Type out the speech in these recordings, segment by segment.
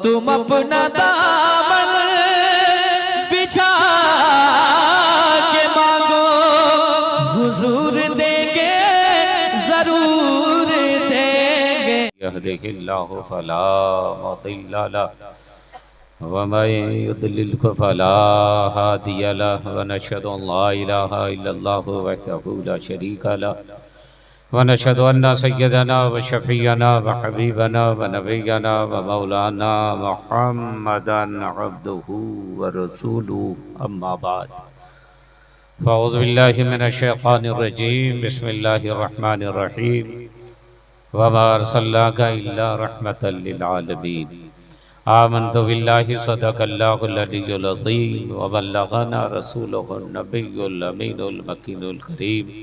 तुम अपना दामन बिछा के मांगो, हुजूर देंगे, जरूर देंगे। यहदिहिल्लाहु फला मुदिल्ल लहु व मन युद्लिल्हु फला हादिय लहु व नशहदु अल्ला इलाहा इल्लल्लाहु वहदहु ला शरीका लहु व नशहदु अन्ना सय्यदना व शफीअना व हबीबना व नबियना व मौलाना मुहम्मदन अब्दुहु व रसूलुहु अम्मा बाद फ़अऊज़ु बिल्लाहि मिनश शैतानिर रजीम बिस्मिल्लाहिर रहमानिर रहीम वमा अर्सलनाका इल्ला रहमतल लिल आलमीन आमन्तु बिल्लाहि सदक़ल्लाहुल अलियुल अज़ीम व बल्लगना रसूलुहुन नबियुल अमीनुल मकीनुल करीम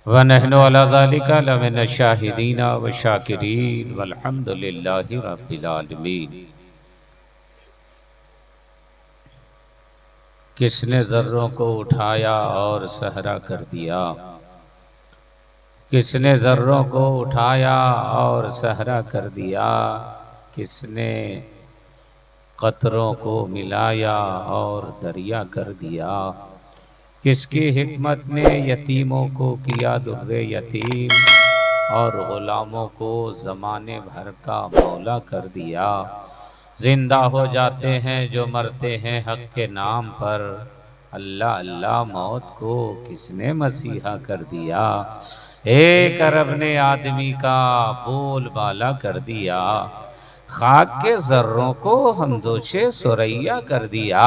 व नहनु अला ज़ालिका लमिनश शाहिदीन व शाकिरीन वल्हम्दुलिल्लाहि रब्बिल आलमीन। किसने ज़र्रों को उठाया और सहरा कर दिया, किसने ज़र्रों को उठाया और सहरा कर दिया, किसने कतरों को मिलाया और दरिया कर दिया, किसकी हिकमत ने यतीमों को किया दुर्रे यतीम और ग़ुलामों को ज़माने भर का मौला कर दिया। जिंदा हो जाते हैं जो मरते हैं हक़ के नाम पर, अल्लाह अल्लाह मौत को किसने मसीहा कर दिया। एक अरब ने आदमी का बोलबाला कर दिया, खाक के ज़र्रों को हमदोशे सुरैया कर दिया।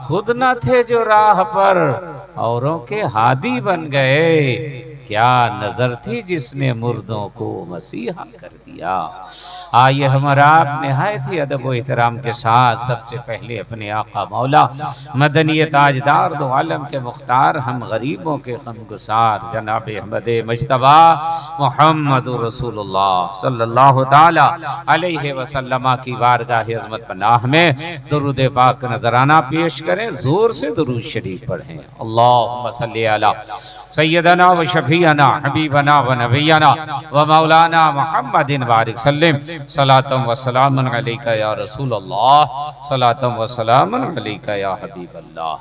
खुद न थे जो राह पर औरों के हादी बन गए, क्या नजर थी जिसने मुर्दों को मसीहा कर दिया। आइए हमारा आप निहायत ही अदब व एहतराम के साथ सबसे पहले अपने आका मौला मदनी ताजदार दो आलम के मुख्तार हम गरीबों के गमगुसार जनाब अहमद मुज्तबा मुहम्मदुर रसूलुल्लाह सल्लल्लाहु ताला अलैहि वसल्लम की बारगाह अज़मत पनाह में दुरूद पाक नजराना पेश करें। जोर से दुरूद शरीफ पढ़ें। अल्लाहुम्मा सल्ली अला सय्यदना व शफीअना हबीबना व नबियना व मौलाना मुहम्मदिन बारिक सल्लिम सलातम व सलामुन अलैका या रसूल अल्लाह, सलातम व सलामुन अलैका या हबीब अल्लाह।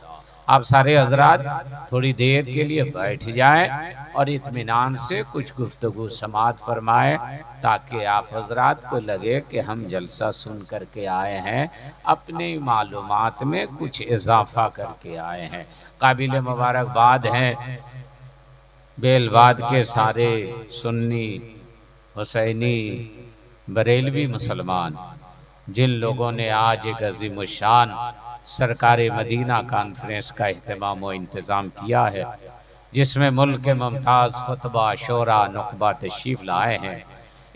आप सारे हजरात थोड़ी देर के लिए बैठ जाएं और इत्मीनान से कुछ गुफ्तगू समात फरमाएं, ताकि आप हजरात को लगे कि हम जलसा सुन करके आए हैं, अपनी मालूमात में कुछ इजाफा करके आए हैं। काबिल मुबारकबाद हैं बेलवाद के सारे सुन्नी हुसैनी बरेलवी मुसलमान, जिन लोगों ने आज एक अज़ीमुश्शान सरकार मदीना कॉन्फ्रेंस का अहतमाम व इंतज़ाम किया है, जिसमें मुल्क के मुमताज़ खुतबा शोरा नुकबा तशरीफ़ लाए हैं।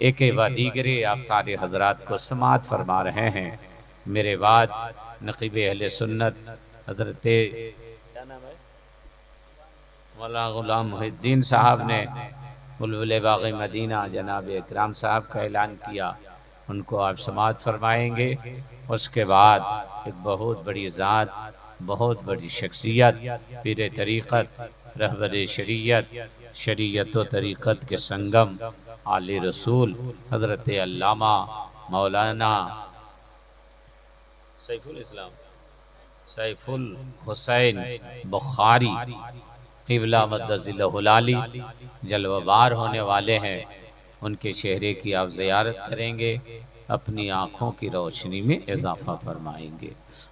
एक व दीगरे आप सारे हजरात को समात फरमा रहे हैं। मेरे बाद नक़ीब अहले सुन्नत हज़रत मौलाना ग़ुलाम मुहिद्दीन साहब ने बुलबुल बाग़ी मदीना जनाब इकराम साहब का ऐलान किया, उनको आप समात फरमाएंगे। उसके बाद एक बहुत बड़ी ज़ात, बहुत बड़ी शख्सियत, पीर तरीक़त, रहबर शरीयत, शरीयत व तरीक़त के संगम, आले रसूल हज़रत अल्लामा मौलाना सैफुल इस्लाम सैफुल हुसैन बुखारी क़िबला मद्दज़िल्लहुल आली जलवाबार होने वाले हैं। उनके चेहरे की आप ज़ियारत करेंगे, अपनी आँखों की रोशनी में इजाफ़ा फरमाएंगे।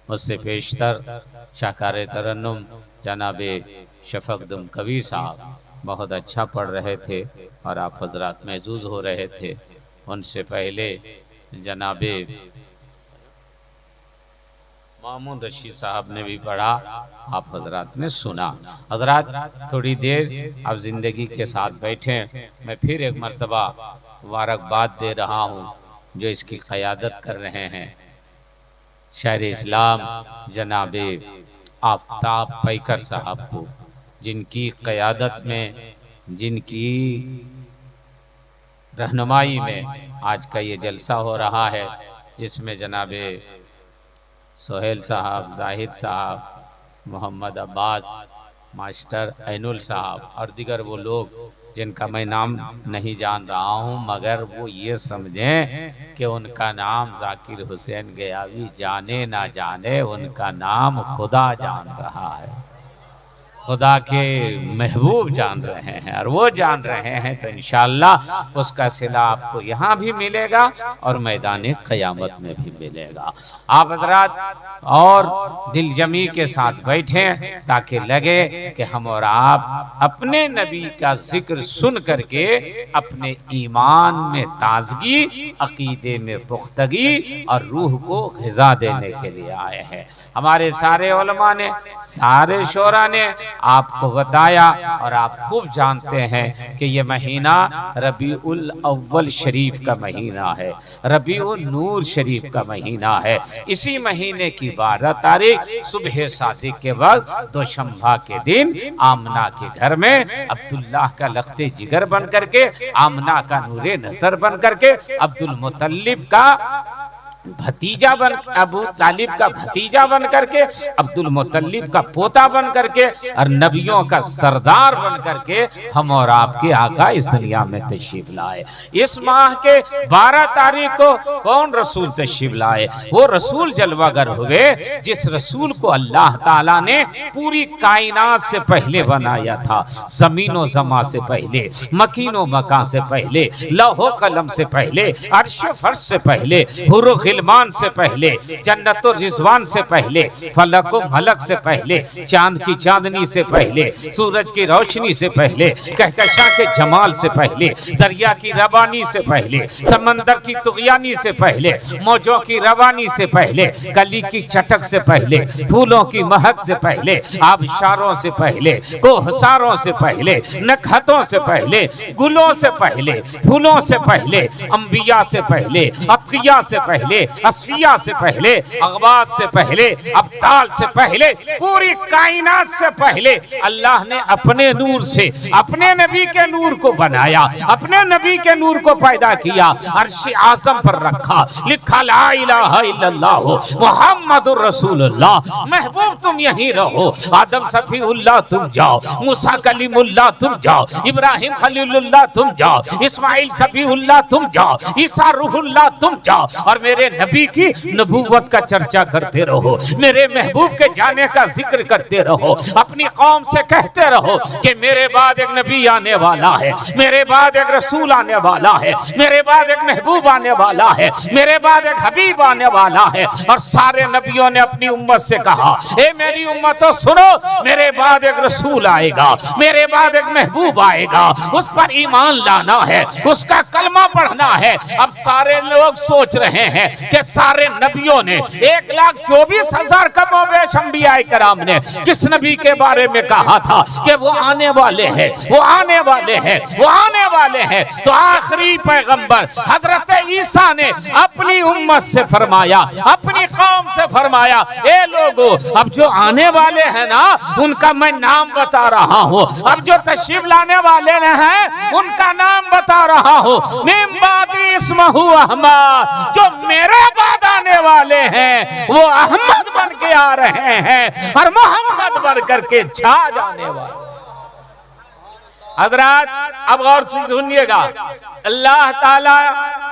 मुझसे पेशतर शाहकार तरन्नुम जनाब शफ़क़दुम कवी साहब बहुत अच्छा पढ़ रहे थे और आप हजरात महजूज़ हो रहे थे। उनसे पहले जनाब मामून रशीद साहब ने भी पढ़ा, आप हजरात ने सुना। हजरात थोड़ी देर आप ज़िंदगी के साथ बैठें। मैं फिर एक मरतबा मुबारकबाद दे रहा हूँ जो इसकी क़यादत कर रहे हैं, शायर इस्लाम जनाब आफ्ताब पैकर साहब को, जिनकी क़यादत में, जिनकी रहनुमाई में आज का ये जलसा हो रहा है, जिसमें जनाब सोहेल साहब, जाहिद साहब, मोहम्मद अब्बास, मास्टर ऐनुल साहब और दीगर वो लोग जिनका मैं नाम नहीं जान रहा हूँ, मगर वो ये समझें कि उनका नाम जाकिर हुसैन गयावी जाने ना जाने, उनका नाम खुदा जान रहा है, खुदा के महबूब जान रहे हैं। और वो जान रहे हैं तो इंशाअल्लाह उसका सिला आपको यहाँ भी मिलेगा और मैदान क़यामत में भी मिलेगा। आप हज़रात और दिल जमी के साथ बैठें ताकि लगे कि हम और आप अपने नबी का जिक्र सुन करके अपने ईमान में ताजगी, अकीदे में पुख्तगी और रूह को ग़िज़ा देने के लिए आए हैं। हमारे सारे उलमा ने, सारे शोरा ने आपको बताया और आप खूब जानते हैं कि ये महीना रबीउल अव्वल शरीफ का महीना है, रबीउल नूर शरीफ का महीना है। इसी महीने की 12 तारीख सुबह सादिक के वक्त दोशंबा के दिन आमना के घर में अब्दुल्लाह का लख्ते जिगर बन करके, आमना का नूरे नसर बन करके, अब्दुल मुत्तलिब का भतीजा बन, अबू तालिब का भतीजा बन करके, अब्दुल मुत्तलिब का पोता बन करके और नबियों का सरदार बन करके हम और आपके आका इस दुनिया में तशरीफ लाए। इस माह के 12 तारीख को कौन रसूल तशरीफ लाए? वो रसूल जलवागर हुए जिस रसूल को अल्लाह ताला ने पूरी कायनात से पहले बनाया था, जमीनो जमा से पहले, मकीनो मकान से पहले, लौहो कलम से पहले, अर्श फर्श से पहले, हुरो गिलमान से पहले, जन्नत और रिजवान से पहले, फलक और मलक से पहले, चांद की चांदनी से पहले, सूरज की रोशनी से पहले, कहकशा के जमाल से पहले, दरिया की रवानी से पहले, समंदर की तुगयानी से पहले, मौजों की रवानी से पहले, कली की चटक से पहले, फूलों की महक से पहले, आबशारों से पहले, कोहसारों से पहले, नखतों से पहले, गुलों से पहले, फूलों से पहले, अंबिया से पहले, अतकिया से पहले, असफिया से पहले, अगवास से पहले, अब्ताल से पहले, पूरी कायनात से पहले अल्लाह ने अपने नूर से अपने नबी के नूर को बनाया, अपने नबी के नूर को पैदा किया, अर्श आज़म पर रखा, लिखा ला इलाहा इल्लल्लाह मुहम्मदुर रसूलुल्लाह। महबूब तुम यहीं रहो, आदम सफीउल्लाह तुम जाओ, मूसा कलीमुल्लाह तुम जाओ, इब्राहिम खलीलुल्लाह तुम जाओ, इस्माइल सफीउल्लाह तुम जाओ, ईसा रूहुल्लाह तुम जाओ और मेरे नबी की नबूवत का चर्चा करते रहो, मेरे महबूब के जाने का जिक्र करते रहो, अपनी कौम से कहते रहो कि मेरे बाद एक नबी आने वाला है, मेरे बाद एक रसूल आने वाला है, मेरे बाद एक महबूब आने वाला है, मेरे बाद एक हबीब आने वाला है। और सारे नबियों ने अपनी उम्मत से कहा, ए मेरी उम्मतों सुनो, मेरे बाद एक रसूल आएगा, मेरे बाद एक महबूब आएगा, उस पर ईमान लाना है, उसका कलमा पढ़ना है। अब सारे लोग सोच रहे हैं कि सारे नबियों ने 1,24,000 कमोबेश अंबियाए कराम ने जिस नबी के बारे में कहा था कि वो आने वाले हैं, वो आने वाले हैं, वो आने वाले हैं, तो आखिरी पैगंबर हजरत ईसा ने अपनी उम्मत से फरमाया, अपनी कौम से फरमाया, ए लोगो अब जो आने वाले हैं ना उनका मैं नाम बता रहा हूँ, अब जो तशरीफ लाने वाले हैं उनका नाम बता रहा हूँ, मिन बादी इस्महु अहमद, जो मेरे बाद आने वाले हैं वो अहमद बन के आ रहे हैं और मोहम्मद बन करके छा जाने वाले। हजरात अब गौर से सुनिएगा, अल्लाह ताला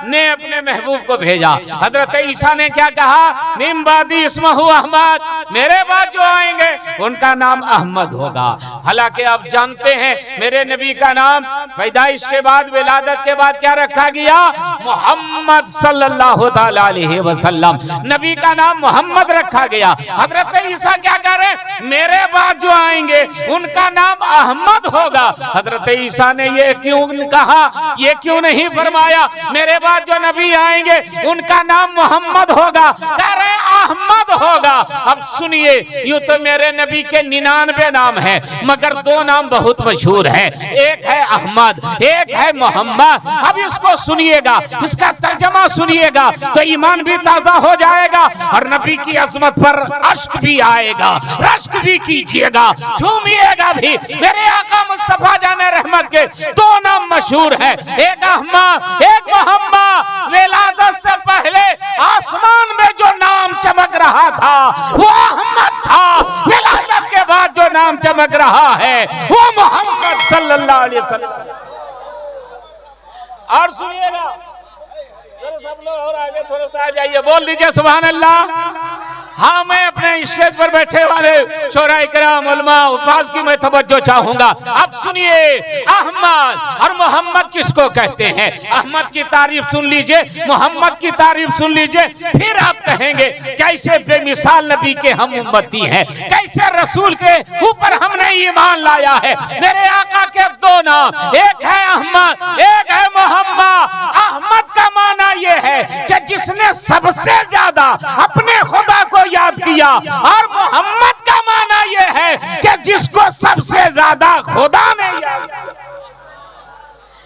ने अपने महबूब को भेजा। हजरत ईसा ने क्या कहा, मिन बादी इस्महु अहमद, मेरे बाद जो आएंगे उनका नाम अहमद होगा। हालांकि आप जानते हैं मेरे नबी का नाम पैदाइश के बाद, विलादत के बाद क्या रखा गया, मोहम्मद सल्लल्लाहु अलैहि वसल्लम, नबी का नाम मोहम्मद रखा गया। हजरत ईसा क्या कह रहे हैं, मेरे बाद जो आएंगे उनका नाम अहमद होगा। हजरत ईसा ने ये क्यों कहा, ये क्यों नहीं फरमाया मेरे बाद जो नबी आएंगे उनका नाम मोहम्मद होगा, कह रहे अहमद होगा। अब सुनिए, यूं तो मेरे नबी के 99 नाम है मगर 2 नाम बहुत मशहूर है, एक है अहमद, एक है मोहम्मद। अब इसको सुनिएगा, इसका तर्जमा सुनिएगा तो ईमान भी ताजा हो जाएगा और नबी की अजमत पर अश्क भी आएगा, रश्क भी कीजिएगा, झूमिएगा भी। मेरे आका मुस्तफा जाने रहमत के 2 नाम मशहूर है, एक अहमद, एक मोहम्मद। विलादत से पहले आसमान में जो नाम चमक रहा था वो अहमद था, विलादत के बाद जो नाम चमक रहा है वो मोहम्मद सल्लल्लाहु अलैहि वसल्लम। और सुनिएगा, सब लोग और आगे थोड़ा सा आ जाइए, बोल दीजिए सुभान अल्लाह। हाँ, मैं अपने स्टेज पर बैठे वाले शोराए किराम, उलमा, उपास की मैं तवज्जो चाहूंगा। अब सुनिए, अहमद और मोहम्मद किसको कहते हैं? अहमद की तारीफ सुन लीजिए, मोहम्मद की तारीफ सुन लीजिए, फिर आप कहेंगे कैसे बेमिसाल नबी के हम उम्मती हैं, कैसे रसूल के ऊपर हमने ईमान लाया है। मेरे आका के दो नाम, एक है अहमद, एक है मोहम्मद। अहमद का माना यह है कि जिसने सबसे ज्यादा अपने खुदा को याद किया, और मोहम्मद का माना यह है कि जिसको सबसे ज्यादा खुदा ने याद किया।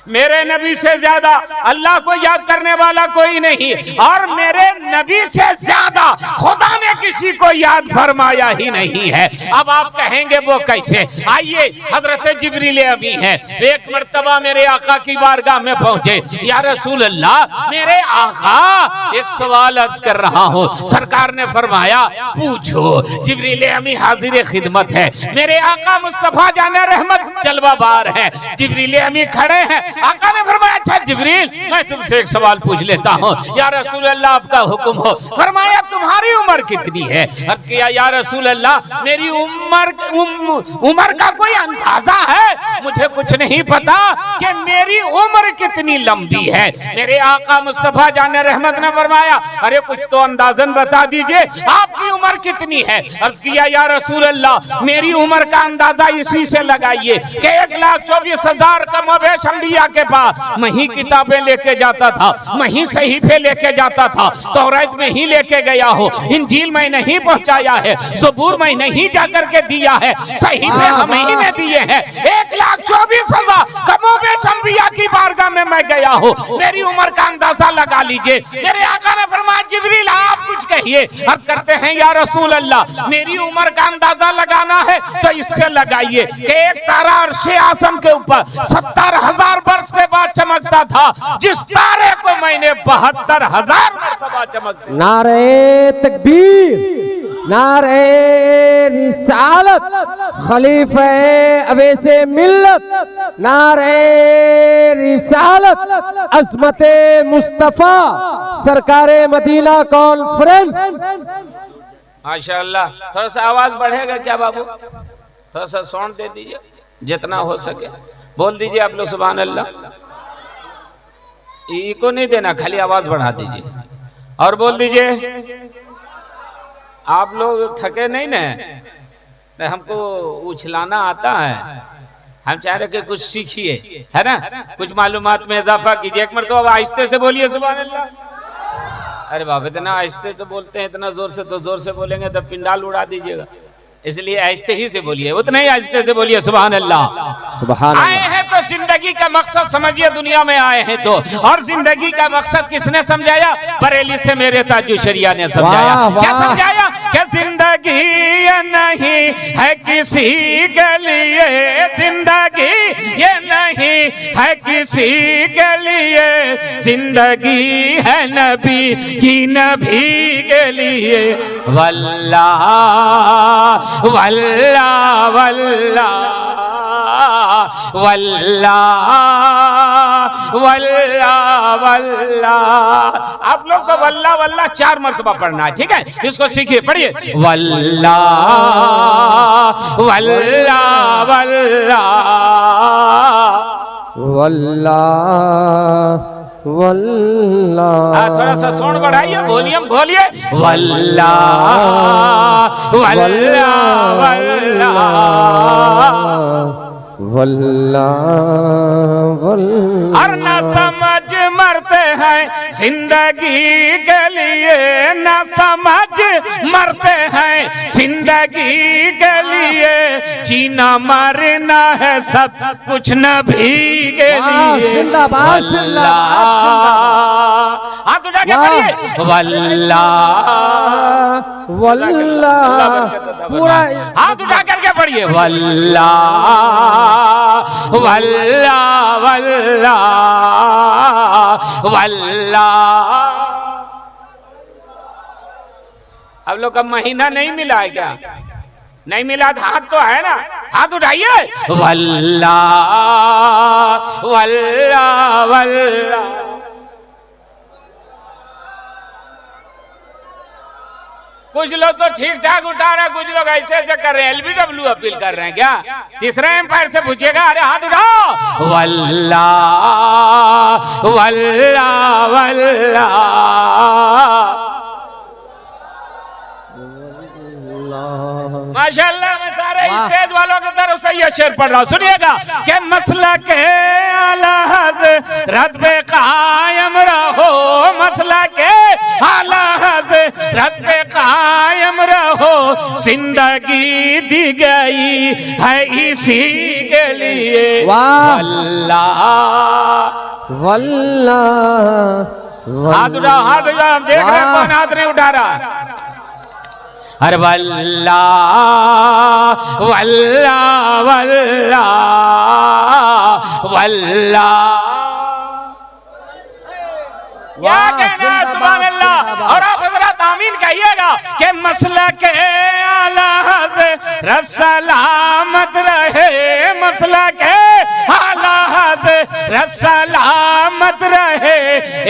मेरे नबी से ज्यादा अल्लाह को याद करने वाला कोई नहीं, और मेरे नबी से ज्यादा खुदा ने किसी को याद फरमाया ही नहीं है। अब आप कहेंगे वो कैसे? आइए, हजरत जिब्रील अमी हैं, एक मर्तबा मेरे आका की बारगाह में पहुंचे। या रसूल अल्लाह, मेरे आका एक सवाल अर्ज कर रहा हूँ। सरकार ने फरमाया पूछो। जिब्रील अमी हाजिर खिदमत है। मेरे आका मुस्तफा जाने रहमत जलवाबार है। जिब्रील अमी खड़े हैं। आका ने फरमाया अच्छा जिब्रील, मैं तुमसे एक सवाल पूछ लेता हूँ। या रसूल अल्लाह, आपका हुक्म हो। फरमाया तुम्हारी उम्र कितनी है? अर्ज किया या रसूल अल्लाह, मेरी उम्र का कोई अंदाजा है? मुझे कुछ नहीं पता कि मेरी उम्र कितनी लंबी है। मेरे आका मुस्तफा जाने रहमत ने फरमाया अरे कुछ तो अंदाजन बता दीजिए, आपकी उम्र कितनी है? अर्ज किया या रसूल अल्लाह, मेरी उम्र का अंदाजा इसी से लगाइए कि 1,24,000 कमोबेश अंबिया के पास मैं ही किताबें लेके जाता था, मैं ही सहीफे लेके जाता था, तौरात में ही लेके गया हो, इंजील में नहीं पहुंचाया है, ज़बूर में नहीं जाकर के दिया है, सहीफे हम ही ने दिए हैं। 1,24,000 कमोबेश अंबिया की बारगाह में मैं गया हूँ, मेरी उम्र का अंदाजा लगा लीजिए। मेरे आका ने फरमाया जिब्रील आप कुछ कहिए। अर्ज करते हैं या रसूल अल्लाह, मेरी उम्र का अंदाजा लगाना है तो इससे लगाइए कि एक तारा अर्शे आसम के ऊपर 70,000 वर्ष के बाद चमकता था, जिस तारे को मैंने 72,000 मरतबा चमक। नारे तकबीर, नारे रिसालत, खलीफे अवैसे मिल्लत, नारे रिसालत, अज़मते मुस्तफा, सरकारे मदीना कॉन्फ्रेंस। माशाअल्लाह, थोड़ा सा आवाज बढ़ेगा क्या बाबू? थोड़ा सा साउंड दे दीजिए जितना हो सके, बोल दीजिए आप लोग सुभान अल्लाह। इको नहीं देना, खाली आवाज बढ़ा दीजिए और बोल दीजिए। आप लोग थके नहीं ना? हमको उछलाना आता है, हम चाह रहे कि कुछ सीखिए, है ना, कुछ मालूमात में इजाफा कीजिए। एक मरतबा अब आहिस्ते से बोलिए सुभान अल्लाह। अरे बाप, इतना आहिस्ते से बोलते हैं, इतना जोर से, तो जोर से बोलेंगे तो पिंडाल उड़ा दीजिएगा, इसलिए आहिस्ते ही से बोलिए, उतना ही आहिस्ते से बोलिए सुभान अल्लाह। सुभान आए हैं तो जिंदगी का मकसद समझिए, दुनिया में आए हैं तो, और जिंदगी का मकसद किसने समझाया? बरेली से मेरे ताजु शरिया ने समझाया। क्या समझाया? कि जिंदगी ये नहीं है किसी के लिए, जिंदगी ये नहीं है किसी के लिए, जिंदगी है नबी की, नबी के लिए। वल्लाह वल्लाह वल्लाह वल्लाह वल्लाह वल्लाह। आप लोग को वल्लाह वल्लाह 4 मरतबा पढ़ना है, ठीक है? इसको सीखिए, पढ़िए वल्लाह वल्लाह वल्लाह वल्लाह वल्लाह। थोड़ा सा साउंड बढ़ाइए, वॉल्यूम खोलिए। वल्लाह वल्लाह वल्लाह वल्लाह वल्लाह। और न समझ मरते हैं जिंदगी के लिए, न समझ मरते हैं जिंदगी के लिए, जीना मरना है सब कुछ नबी के लिए। जिंदाबाद हाथ उठा के पढ़िए वल्लाह वल्लाह, पूरा हाथ उठा करके पढ़िए वल्लाह वल्लाह वल्लाह वल्लाह। अब लोग का महीना नहीं मिला है क्या? नहीं मिला, हाथ तो है ना, हाथ उठाइए। वल्ला वल्ला वल्ला। कुछ लोग तो ठीक ठाक उठा रहे हैं, कुछ लोग ऐसे ऐसे कर रहे हैं, LBW अपील कर रहे हैं क्या? तीसरा एम्पायर से पूछिएगा। अरे हाथ उठाओ। वल्ला वल्ला वल्ला। माशाअल्लाह, मैं सारे स्टेज वालों की तरफ से ये शेर पढ़ रहा हूँ, सुनिएगा। कि मसलक आला हज़रत पे कायम रहो, मसलक आला हज़रत पे कायम रहो, जिंदगी दी गई है इसी के लिए। वल्ला वल्ला। हाथ उठाओ, हाथ उठाओ। हम देख रहे हैं कौन हाथ नहीं उठा रहा। अरे वल्ला वल्ला वल्ला वल्ला। क्या कहना है? सुभान अल्लाह। और आप हजरत आमीन कहिएगा कि मसलक आला हज़रत सलामत रहे, मसलक आला हज़रत सलामत रहे,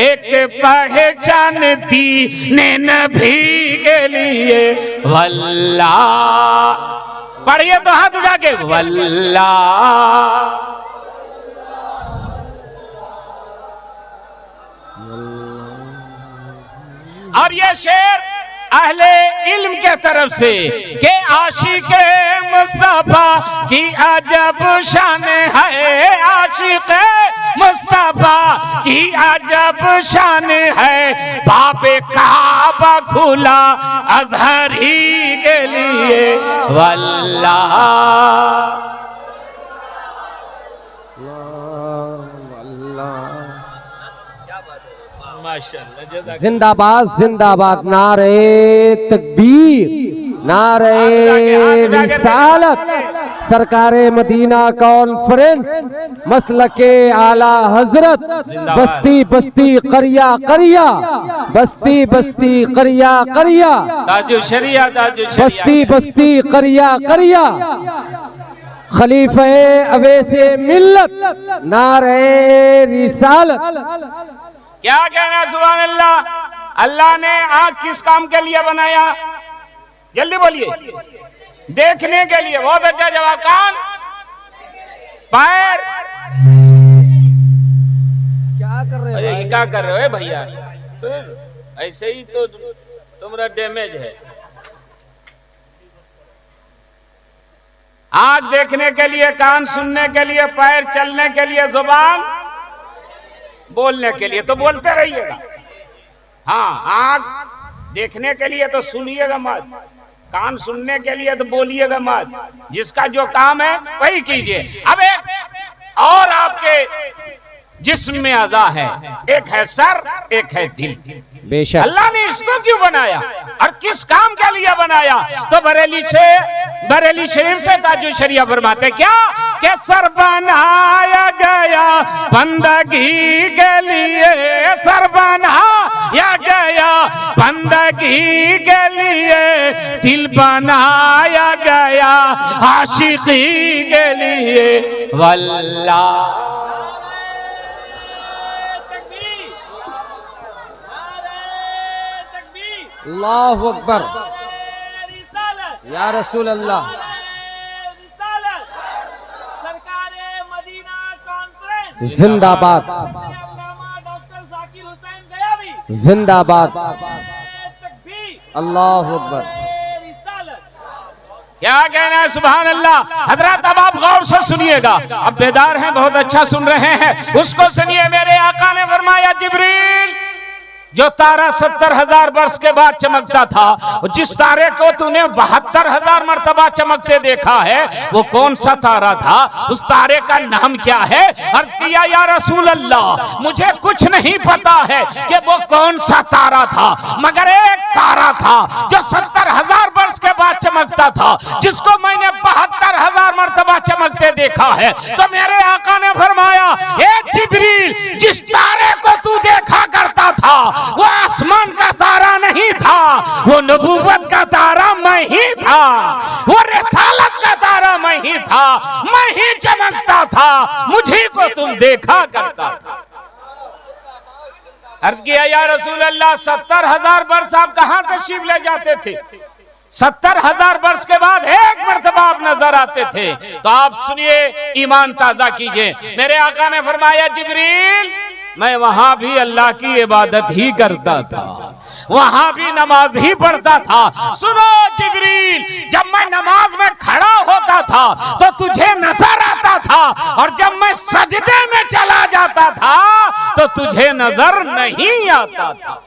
एक पहचान दीन नबी के लिए। वल्ला। पढ़िए तो हाथ उठा के। वल्ला और ये शेर अहले इल्म के तरफ से के आशिक मुस्तफा की अजब शान है, आशिक मुस्तफा की अजब शान है, बाबे काबा खुला अजहरी के लिए। वल्ला माशाअल्लाह। जिंदाबाद जिंदाबाद। नारे तकबीर, नारे रिसालत, सरकारे मदीना कॉन्फ्रेंस, मसलके आला हजरत, बस्ती बस्ती करिया करिया, बस्ती बस्ती करिया करिया, ताजु शरिया, ताजु शरिया, बस्ती बस्ती करिया करिया, खलीफे अवैसे मिल्लत, नारे रिसालत। क्या कहना है? सुभान अल्लाह। अल्लाह ने आँख किस काम के लिए बनाया? जल्दी बोलिए। देखने के लिए। बहुत अच्छा जवाब। कान, पैर, क्या कर रहे हो? क्या कर रहे हो भैया? ऐसे ही तो तुम्हारा डैमेज है। आँख देखने के लिए, कान सुनने के लिए, पैर चलने के लिए, जुबान बोलने के लिए। तो बोलते रहिएगा। हाँ, आँख देखने के लिए तो सुनिएगा मत, कान सुनने के लिए तो बोलिएगा मत। जिसका जो काम है वही कीजिए। अब एक और आपके जिस्म में अज़ा है, एक है सर, एक है दिल। बेशक अल्लाह ने इसको क्यों बनाया और किस काम के लिए बनाया? तो बरेली शरीफ से ताजु शरिया फरमाते क्या कि सर बनाया गया बंदगी के लिए, सर बनाया गया बंदगी के लिए, दिल बनाया गया आशिकी के लिए। वल्ला अल्लाहु अकबर, या रसूल अल्लाह। जिंदाबाद जिंदाबाद। अल्लाहु अकबर। क्या कहना है? सुभान अल्लाह। हजरत अब आप गौर से सुनिएगा। अब बेदार हैं, बहुत अच्छा सुन रहे हैं, उसको सुनिए। मेरे आका ने फरमाया जिब्रील, जो तारा 70,000 वर्ष के बाद चमकता था, जिस तारे को तूने 72,000 मर्तबा चमकते देखा है, वो कौन सा तारा था? उस तारे का नाम क्या है? अर्ज किया या रसूल अल्लाह, मुझे कुछ नहीं पता है कि वो कौन सा तारा था, मगर एक तारा था जो 70,000 वर्ष के बाद चमकता था, जिसको मैंने 72,000 मर्तबा चमकते देखा है। तो मेरे आका ने फरमाया, ए जिब्रील, जिस तारे को तू देखा करता था वो आसमान का तारा नहीं था, वो नबूवत का तारा मैं ही था, वो रिसालत का तारा मैं ही था। मैं ही चमकता था, मुझे को तुम देखा करता था। अर्ज किया या रसूल अल्लाह 70,000 वर्ष आप कहां तशरीफ ले जाते थे? 70,000 वर्ष के बाद एक मर्तबा आप नजर आते थे। तो आप सुनिए, ईमान ताजा कीजिए। मेरे आका ने फरमाया जिब्रील मैं वहां भी अल्लाह की इबादत ही करता था, वहां भी नमाज ही पढ़ता था। सुनो जिब्रील, जब मैं नमाज में खड़ा होता था तो तुझे नजर आता था, और जब मैं सजदे में चला जाता था तो तुझे नजर नहीं आता था।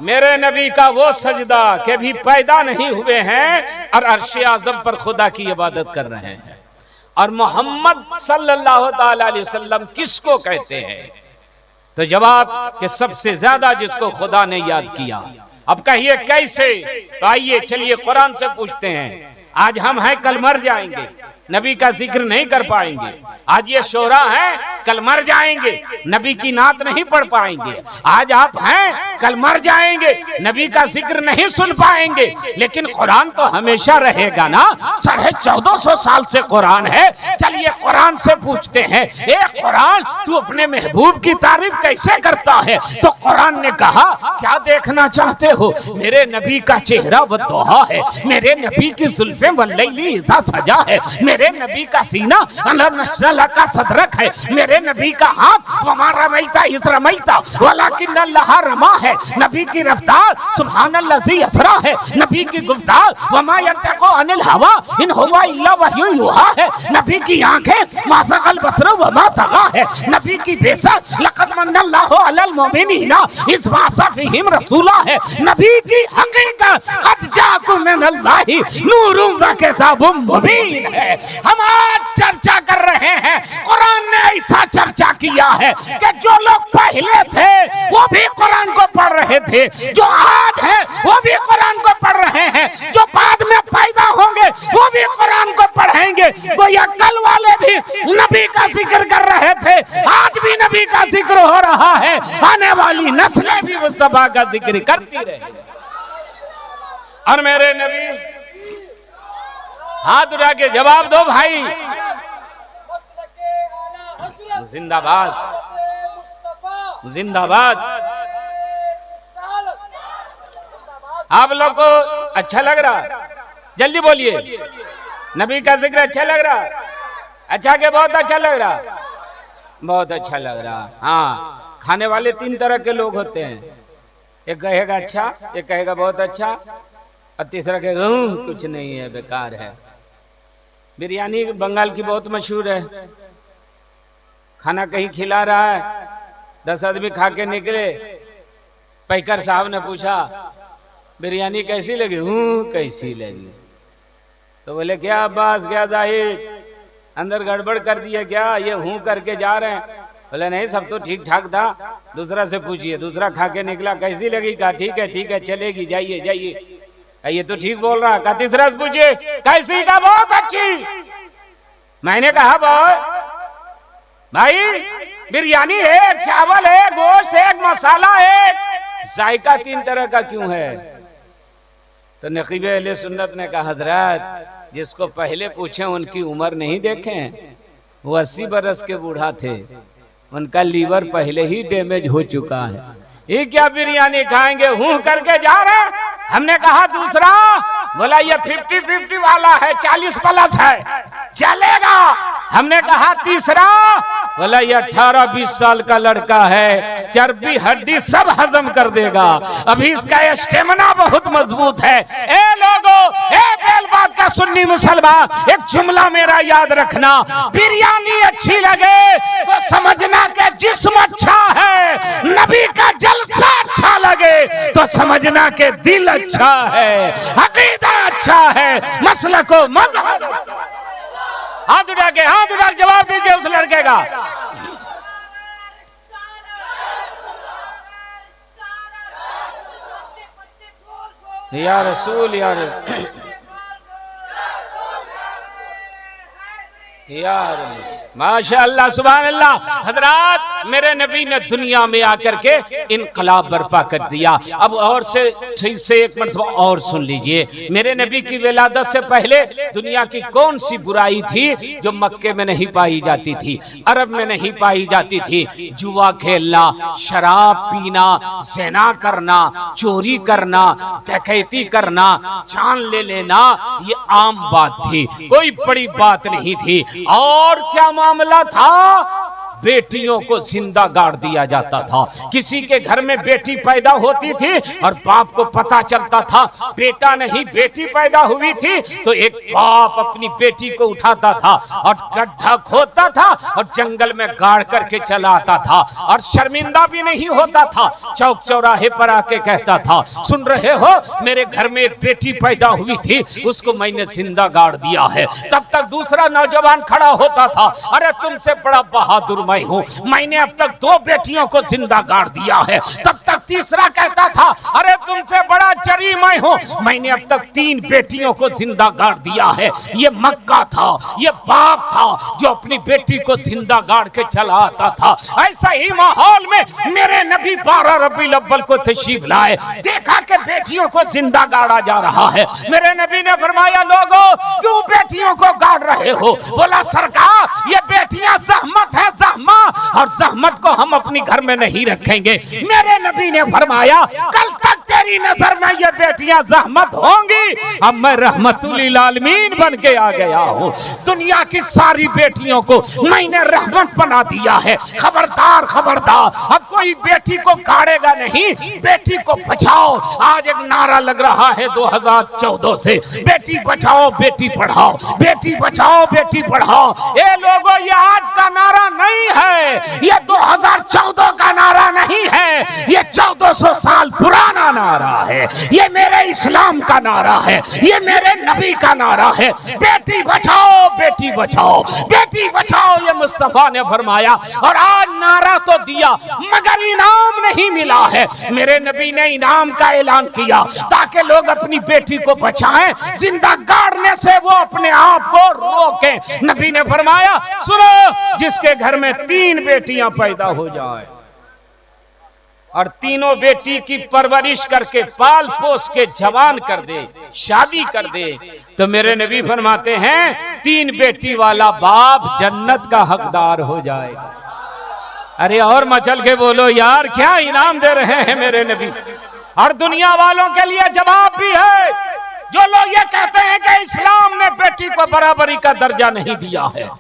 मेरे नबी का वो सजदा के भी पैदा नहीं हुए हैं और अर्श आज़म पर खुदा की इबादत कर रहे हैं। और मोहम्मद सल्लल्लाहु अलैहि वसल्लम किसको कहते हैं? तो जवाब कि सबसे ज्यादा जिसको खुदा ने याद किया। अब कहिए कैसे? तो आइए चलिए कुरान से पूछते हैं। आज हम हैं, कल मर जाएंगे, नबी का जिक्र नहीं कर पाएंगे। आज ये शोरा है, कल मर जाएंगे, नबी की नात नहीं पढ़ पाएंगे। आज आप हैं, कल मर जाएंगे, नबी का जिक्र नहीं सुन पाएंगे। लेकिन कुरान तो हमेशा रहेगा ना। 1450 साल से कुरान है। चलिए कुरान से पूछते हैं, ए कुरान तू अपने महबूब की तारीफ कैसे करता है? तो कुरान ने कहा क्या देखना चाहते हो? मेरे नबी का चेहरा वद्दुहा है, मेरे नबी की जुल्फें वल्लैली इज़ा सजा है, मेरे नबी का सीना अलम नशरह का सदरक है, मेरे नबी का हाथ वमा रमैता इज़ रमैता वलाकिन अल्लाह रमा है, नबी की रफ्तार सुब्हानल्लज़ी असरा है, नबी की गुफ्तार वमा यंतक़ु अनिल हवा इन हुवा इल्ला वह्यु युहा है, नबी की आंखें मा ज़ग़ल बसर वमा तग़ा है, नबी की बेसत लक़द मन्नल्लाहु अलल मुमिनीना इज़ बअसा फ़ीहिम रसूला है, नबी की हकीकत क़द जाअकुम मिनल्लाहि नूरुन व किताबुम मुबीन है। हम आज चर्चा कर रहे हैं, कुरान ने ऐसा चर्चा किया है कि जो लोग पहले थे वो भी कुरान को पढ़ रहे थे, जो आज है वो भी कुरान को पढ़ रहे हैं, जो बाद में पैदा होंगे वो भी कुरान को पढ़ेंगे। गोया कल वाले भी नबी का जिक्र कर रहे थे, आज भी नबी का जिक्र हो रहा है, आने वाली नस्लें भी मुस्तफा का जिक्र करती रहे। और मेरे नबी, हाथ उठा के जवाब दो भाई, जिंदाबाद जिंदाबाद। आप लोग को अच्छा लग रहा? जल्दी बोलिए। नबी का जिक्र अच्छा लग रहा? अच्छा के बहुत अच्छा लग रहा? बहुत अच्छा लग रहा। हाँ, खाने वाले 3 तरह के लोग होते हैं। एक कहेगा अच्छा, एक कहेगा बहुत अच्छा, और तीसरा कहेगा कुछ नहीं है, बेकार है। बिरयानी बंगाल की बहुत मशहूर है। खाना कहीं खिला रहा है, 10 आदमी खा के निकले, पैकर साहब ने पूछा बिरयानी कैसी लगी? कैसी लगी? तो बोले क्या अब्बास, क्या जाहिद, अंदर गड़बड़ कर दिया क्या? ये हूं करके जा रहे हैं। बोले नहीं, सब तो ठीक ठाक था। दूसरा से पूछिए। दूसरा खा के निकला, कैसी लगी? कहा ठीक है चलेगी, जाइए जाइए। ये तो ठीक बोल रहा। कहा तीसरा से पूछिए, कैसी? का बहुत अच्छी। मैंने कहा भाई बिरयानी है, चावल है, गोश्त है, मसाला है, जायका 3 तरह का क्यों है? तो नकीबे अहले सुन्नत ने कहा हजरत, जिसको पहले पूछे उनकी उम्र नहीं देखे, वो 80 बरस के बूढ़ा थे, उनका लीवर पहले ही डैमेज हो चुका है। ये क्या बिरयानी खाएंगे? हूं करके जा रहे। हमने कहा दूसरा, बोला ये 50-50 वाला है, 40 प्लस है, चलेगा। हमने कहा तीसरा, बोला ये 18-20 साल का लड़का है, चर्बी हड्डी सब हजम कर देगा, अभी इसका स्टेमिना बहुत मजबूत है। ए लोगो, ए बेलबाद का सुन्नी मुसलमान, एक जुमला मेरा याद रखना, बिरयानी अच्छी लगे तो समझना कि जिस्म अच्छा है, नबी का जलसा अच्छा लगे तो समझना कि दिल अच्छा है, अकीदा अच्छा है, मसलक व मज़हब। हाथ उठा के जवाब दीजिए उस लड़के का। या रसूल, या माशाअल्लाह, सुभान अल्लाह। हजरात मेरे नबी ने दुनिया में आकर के इनकलाब बर्पा कर दिया। अब और से ठीक से एक मरतबा और सुन लीजिए, मेरे नबी की विलादत से पहले दुनिया की कौन सी बुराई थी जो मक्के में नहीं पाई जाती थी, अरब में नहीं पाई जाती थी? जुआ खेलना, शराब पीना, ज़िना करना, चोरी करना, डकैती करना, जान ले लेना, ये आम बात थी, कोई बड़ी बात नहीं थी। और क्या मामला था? बेटियों को जिंदा गाड़ दिया जाता था। किसी के घर में बेटी पैदा होती थी और बाप को पता चलता था बेटा नहीं बेटी पैदा हुई थी, तो एक बाप अपनी बेटी को उठाता था और गड्ढा खोदता था और जंगल में गाड़ करके चला आता था और शर्मिंदा भी नहीं होता था। चौक चौराहे पर आके कहता था, सुन रहे हो, मेरे घर में एक बेटी पैदा हुई थी, उसको मैंने जिंदा गाड़ दिया है। तब तक दूसरा नौजवान खड़ा होता था, अरे तुमसे बड़ा बहादुर मैं हूं, मैंने अब तक 2 बेटियों को जिंदा गाड़ दिया है। तब तक तीसरा कहता था, अरे तुमसे बड़ा जरी मैं हूं, मैंने अब तक 3 बेटियों को जिंदा गाड़ दिया है। ये मक्का था, ये बाप था जो अपनी बेटी को जिंदा गाड़ के चला आता था। ऐसा ही माहौल में मेरे नबी 12 रबीउल अव्वल को तशरीफ लाए, देखा कि बेटियों को जिंदा गाड़ा जा रहा है। मेरे नबी ने फरमाया, लोगों क्यों बेटियों को गाड़ रहे हो? बोला, सरकार ये बेटियां ज़हमत है, और ज़हमत को हम अपनी घर में नहीं रखेंगे। मेरे नबी ने फरमाया, कल तक तेरी नजर में ये बेटियां ज़हमत होंगी, अब मैं रहमतुल लिल आलमीन बन के आ गया हूँ। दुनिया की सारी बेटियों को मैंने रहमत बना दिया है। खबरदार खबरदार, अब कोई बेटी को गाड़ेगा नहीं, बेटी को बचाओ। आज एक नारा लग रहा है 2014 से, बेटी बचाओ बेटी पढ़ाओ, बेटी बचाओ बेटी पढ़ाओ। ये लोगों, ये आज का नारा नहीं है, ये 2014 का नारा नहीं है, ये 1400 साल पुराना नारा है। ये मेरे इस्लाम का नारा है, ये मेरे नबी का नारा है। बेटी बचाओ बेटी बचाओ, बेटी बचाओ, ये मुस्तफा ने फरमाया। और आज नारा तो दिया मगर इनाम नहीं मिला है। मेरे नबी ने इनाम का ऐलान किया ताकि लोग अपनी बेटी को बचाएं, जिंदा गाड़ने से वो अपने आप को रोकें। नबी ने फरमाया, सुनो, जिसके घर में 3 बेटियां पैदा हो जाएं और तीनों बेटी की परवरिश करके पाल पोस के जवान कर दे, शादी कर दे, तो मेरे नबी फरमाते हैं 3 बेटी वाला बाप जन्नत का हकदार हो जाएगा। अरे और मचल के बोलो यार, क्या इनाम दे रहे हैं मेरे नबी। और दुनिया वालों के लिए जवाब भी है, जो लोग ये कहते हैं कि इस्लाम ने बेटी को बराबरी का दर्जा नहीं दिया है,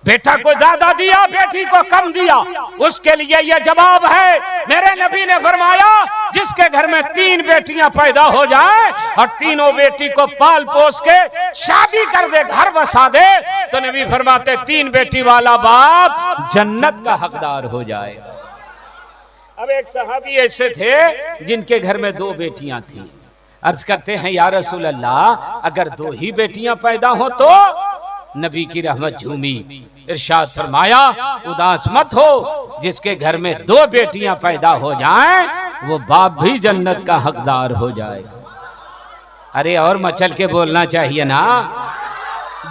बेटा को ज्यादा दिया बेटी को कम दिया, उसके लिए यह जवाब है। मेरे नबी ने फरमाया, जिसके घर में 3 बेटियां पैदा हो जाए और तीनों बेटी को पाल पोस के शादी कर दे, घर बसा दे, तो नबी फरमाते 3 बेटी वाला बाप जन्नत का हकदार हो जाएगा। अब एक सहाबी ऐसे थे जिनके घर में 2 बेटियां थी। अर्ज करते हैं, या रसूल अल्लाह, अगर 2 ही बेटियां पैदा हो तो? नबी की रहमत झूमी, इरशाद फरमाया, उदास मत हो, जिसके घर में 2 बेटियां पैदा हो जाएं वो बाप भी जन्नत का हकदार हो जाएगा। अरे और मचल के बोलना चाहिए ना।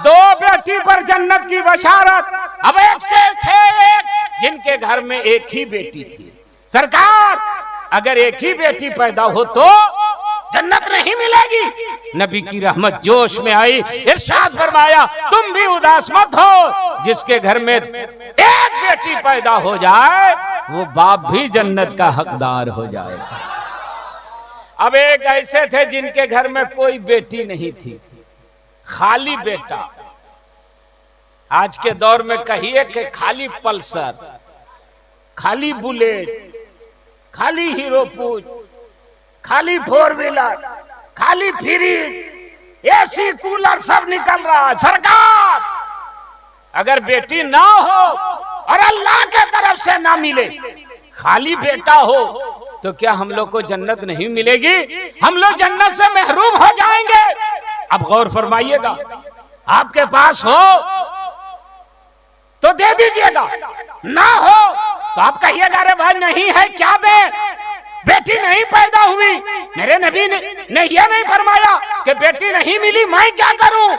2 बेटी पर जन्नत की बशारत। अब एक से थे एक जिनके घर में 1 ही बेटी थी। सरकार, अगर 1 ही बेटी पैदा हो तो जन्नत नहीं मिलेगी। नबी की रहमत जोश में आई, इरशाद फरमाया, तुम भी उदास मत हो, जिसके घर में 1 बेटी पैदा हो जाए वो बाप भी जन्नत का हकदार हो जाएगा। अब एक ऐसे थे जिनके घर में कोई बेटी नहीं थी, खाली बेटा। आज के दौर में कहिए कि खाली पल्सर, खाली बुलेट, खाली हीरो पूज, खाली 4 व्हीलर, खाली फ्रिज, एसी कूलर सब निकल रहा है। सरकार, अगर बेटी ना हो और अल्लाह के तरफ से ना मिले, खाली बेटा हो, तो क्या हम लोग को जन्नत नहीं मिलेगी? हम लोग जन्नत से महरूम हो जाएंगे। अब गौर फरमाइएगा, आपके पास हो तो दे दीजिएगा, ना हो तो आप कहिएगा, अरे भाई नहीं है, क्या दे, बेटी नहीं पैदा हुई। मेरे नबी ने यह नहीं फरमाया कि बेटी नहीं मिली मैं क्या करूं।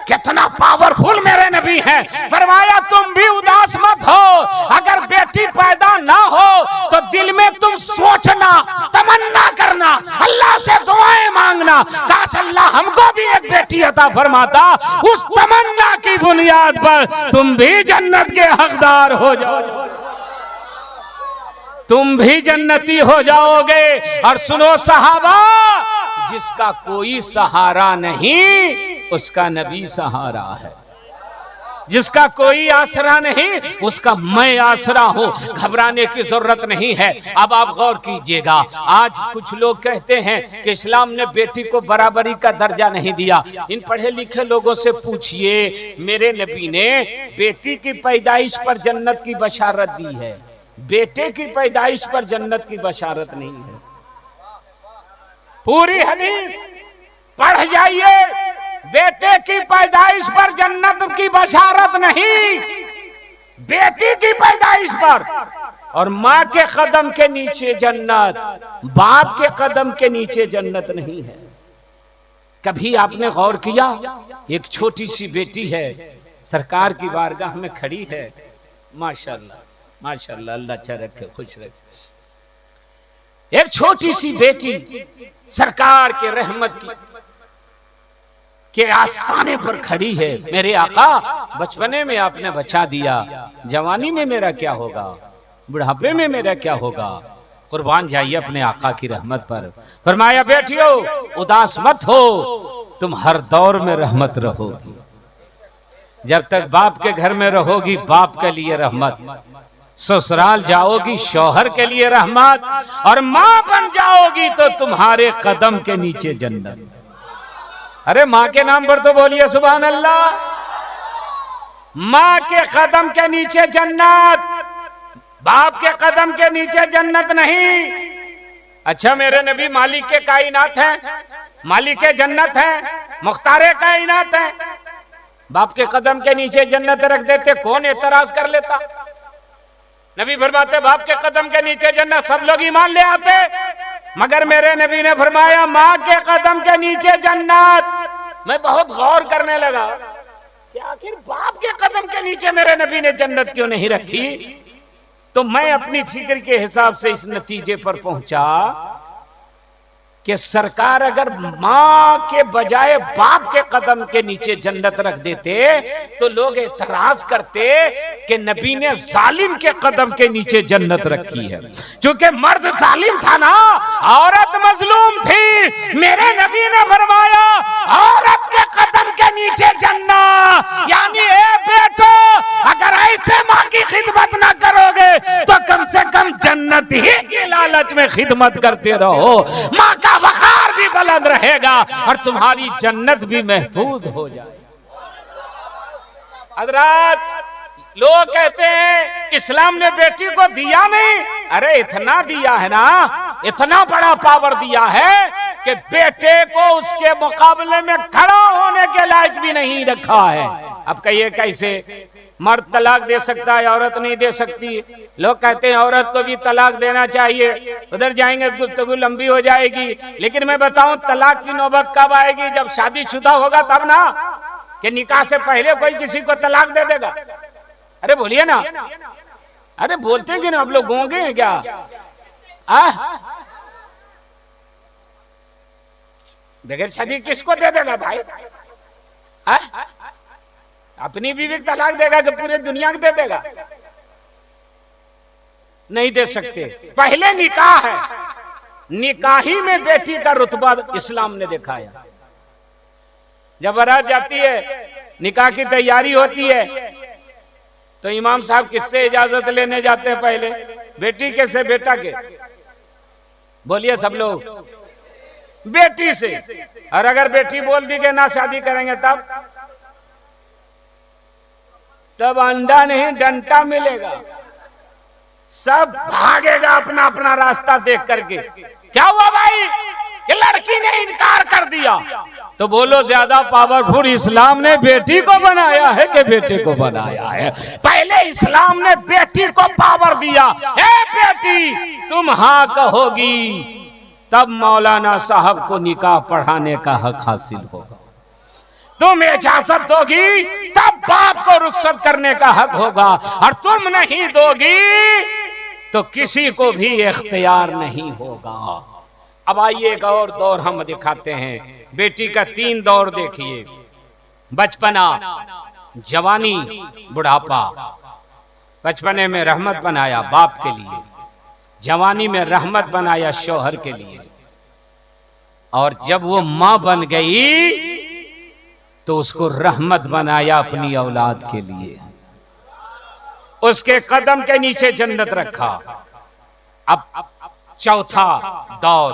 कितना पावरफुल मेरे नबी हैं। फरमाया तुम भी उदास मत हो, अगर बेटी पैदा ना हो तो दिल में तुम सोचना, तमन्ना करना, अल्लाह से दुआएं मांगना, काश अल्लाह हमको भी एक बेटी अता फरमाता। उस तमन्ना की बुनियाद पर तुम भी जन्नत के हकदार हो जाओ, तुम भी जन्नती हो जाओगे। और सुनो सहाबा, जिसका कोई सहारा नहीं उसका नबी सहारा है, जिसका कोई आसरा नहीं उसका मैं आसरा हूं, घबराने की जरूरत नहीं है। अब आप गौर कीजिएगा, आज कुछ लोग कहते हैं कि इस्लाम ने बेटी को बराबरी का दर्जा नहीं दिया। इन पढ़े लिखे लोगों से पूछिए, मेरे नबी ने बेटी की पैदाइश पर जन्नत की बशारत दी है, बेटे की पैदाइश पर जन्नत की बशारत नहीं है। पूरी हदीस पढ़ जाइए, बेटे की पैदाइश पर जन्नत की बशारत नहीं, बेटी की पैदाइश पर। और माँ के कदम के नीचे जन्नत, बाप के कदम के नीचे जन्नत नहीं है। कभी आपने गौर किया, एक छोटी सी बेटी है, सरकार की बारगाह में खड़ी है, माशाल्लाह माशाल्लाह, अल्लाह अच्छा रखे, खुश रखे। एक छोटी सी बेटी सरकार के रहमत के आस्ताने पर खड़ी है। मेरे आका, बचपने में आपने बचा दिया, जवानी में मेरा क्या होगा, बुढ़ापे में मेरा क्या होगा। कुर्बान जाइए अपने आका की रहमत पर। फरमाया बेटियों उदास मत हो, तुम हर दौर में रहमत रहोगी। जब तक बाप के घर में रहोगी बाप के लिए रहमत, ससुराल जाओगी शौहर के लिए रहमत, और मां बन जाओगी तो तुम्हारे कदम के नीचे जन्नत। अरे माँ के नाम पर तो बोलिए सुभान अल्लाह। माँ के कदम के नीचे जन्नत, बाप के कदम के नीचे जन्नत नहीं। अच्छा मेरे नबी मालिक के कायनात हैं, मालिक के जन्नत है, मुख्तारे कायनात है, बाप के कदम के नीचे जन्नत रख देते, कौन एतराज कर लेता। नबी फरमाते बाप के कदम के नीचे जन्नत, सब लोग ईमान ले आते, मगर मेरे नबी ने फरमाया माँ के कदम के नीचे जन्नत। मैं बहुत गौर करने लगा कि आखिर बाप के कदम के नीचे मेरे नबी ने जन्नत क्यों नहीं रखी। तो मैं अपनी फिक्र के हिसाब से इस नतीजे पर पहुंचा कि सरकार अगर माँ के बजाय बाप के कदम के नीचे जन्नत रख देते तो लोग एतराज करते कि नबी ने जालिम के कदम के नीचे जन्नत रखी है। क्योंकि मर्द जालिम था ना, औरत मजलूम थी। मेरे नबी ने फरमाया औरत के कदम के नीचे जन्नत, यानी ए बेटो अगर ऐसे माँ की खिदमत ना करोगे तो कम से कम जन्नत ही की लालच में खिदमत करते रहो, माँ का वकार भी बुलंद रहेगा और तुम्हारी जन्नत भी महफूज हो जाए। हज़रात लोग कहते हैं इस्लाम ने बेटी को दिया नहीं, अरे इतना दिया है ना, इतना बड़ा पावर दिया है कि बेटे को उसके मुकाबले में खड़ा होने के लायक भी नहीं रखा है। अब कहिए कैसे, मर्द तलाक दे सकता है, औरत नहीं दे सकती। लोग कहते हैं औरत को भी तलाक देना चाहिए, उधर जाएंगे तो गुफ्तगू लंबी हो जाएगी। लेकिन मैं बताऊं तलाक की नौबत कब आएगी, जब शादीशुदा होगा तब ना, कि निकाह से पहले कोई किसी को तलाक दे देगा। अरे बोलिए ना, अरे बोलते हैं कि ना, आप लोग गूंगे हैं क्या? बगैर शादी किसको दे देगा भाई? अपनी बीवी को तलाक देगा कि पूरे दुनिया को दे देगा? नहीं दे सकते। पहले निकाह है, निकाही में बेटी का रुतबा इस्लाम ने दिखाया। जब बारात जाती है, निकाह की तैयारी होती है, तो इमाम साहब किससे इजाजत लेने जाते हैं? पहले बेटी के से बेटा के? बोलिए सब लोग, बेटी से। और अगर बेटी बोल दी कि ना शादी करेंगे तब अंडा नहीं डंडा मिलेगा, सब भागेगा अपना अपना रास्ता देख करके। क्या हुआ भाई कि लड़की ने इनकार कर दिया? तो बोलो ज्यादा पावरफुल इस्लाम ने बेटी को बनाया है कि बेटे को बनाया है? पहले इस्लाम ने बेटी को पावर दिया, ए बेटी तुम हाँ कहोगी तब मौलाना साहब को निकाह पढ़ाने का हक हासिल होगा। तुम इजाजत दोगी तब बाप को रुखसत करने का हक होगा, और तुम नहीं दोगी तो किसी को भी इख्तियार नहीं होगा। अब आइए एक और दौर हम दिखाते हैं। बेटी का 3 दौर देखिए, बचपना, जवानी, बुढ़ापा। बचपने में रहमत बनाया बाप के लिए, जवानी में रहमत बनाया शौहर के लिए, और जब वो मां बन गई तो उसको रहमत बनाया अपनी औलाद के लिए। उसके कदम के नीचे जन्नत रखा। अब चौथा दौर,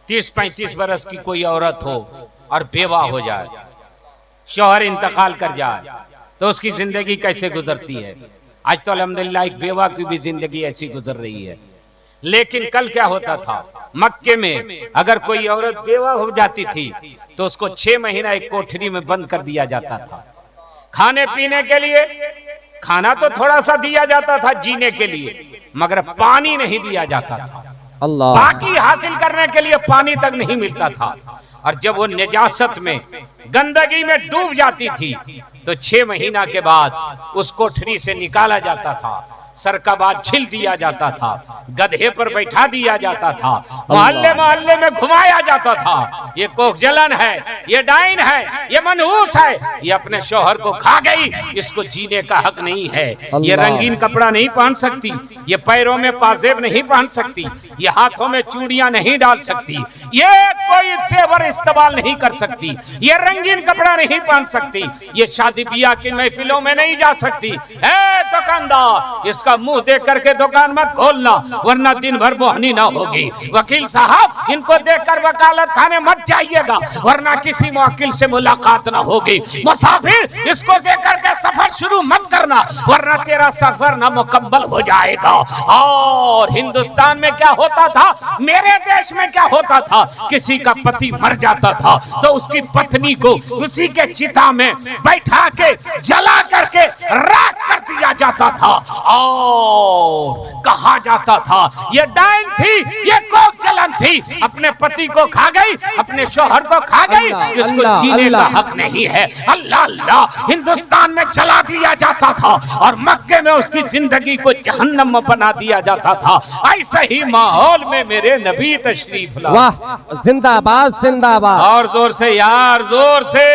30-35 बरस की कोई औरत हो और बेवा हो जाए, शौहर इंतकाल कर जाए, तो उसकी जिंदगी कैसे गुजरती है। आज तो अल्हम्दुलिल्लाह एक बेवा की भी जिंदगी ऐसी गुजर रही है। लेकिन कल क्या होता था, मक्के में अगर कोई औरत बेवा हो जाती थी तो उसको 6 महीना एक कोठरी में बंद कर दिया जाता था। खाने पीने के लिए खाना तो थोड़ा सा दिया जाता था जीने के लिए, मगर पानी नहीं दिया जाता था। अल्लाह, बाकी हासिल करने के लिए पानी तक नहीं मिलता था। और जब वो निजासत में, गंदगी में डूब जाती थी तो 6 महीना के बाद उस कोठरी से निकाला जाता था, सर का बाल छिल दिया जाता था, गधे पर बैठा दिया जाता था, मोहल्ले मोहल्ले में घुमाया जाता था। ये कोखजलन है, ये डाइन है, ये मनहूस है, ये अपने शौहर को खा गई, इसको जीने का हक नहीं है। ये रंगीन कपड़ा नहीं पहन सकती, ये पैरों में पाजेब नहीं पहन सकती, ये हाथों में चूड़ियां नहीं डाल सकती, ये कोई जेवर इस्तेमाल नहीं कर सकती, ये रंगीन कपड़ा नहीं पहन सकती, ये शादी ब्याह की महफिलों में नहीं जा सकती। ए दुकानदार, इसका मुंह देख करके दुकान मत खोलना, वरना दिन भर बोहनी ना होगी। वकील साहब, इनको देखकर वकालत खाने मत जाइएगा, वरना किसी मुवक्किल से मुलाकात ना होगी। मुसाफिर, इसको देख करके सफर शुरू मत करना, वरना तेरा सफर ना मुकम्मल हो जाएगा। और हिंदुस्तान में क्या होता था, मेरे देश में क्या होता था, किसी का पति मर जाता था तो उसकी पत्नी को उसी के चिता में बैठा के जला करके राख कर दिया जाता था, और कहा जाता था ये डाइन थी, ये कोखजलन थी, अपने पति को खा गई, अपने शौहर को खा गई, इसको जीने का हक नहीं है। अल्लाह अल्लाह, हिंदुस्तान में जला दिया जाता था और मक्के में उसकी जिंदगी को जहन्नम में बना दिया जाता था। ऐसे ही माहौल में मेरे नबी तशरीफ लाए। वाह, जिंदाबाद जिंदाबाद। और जोर से यार, जोर से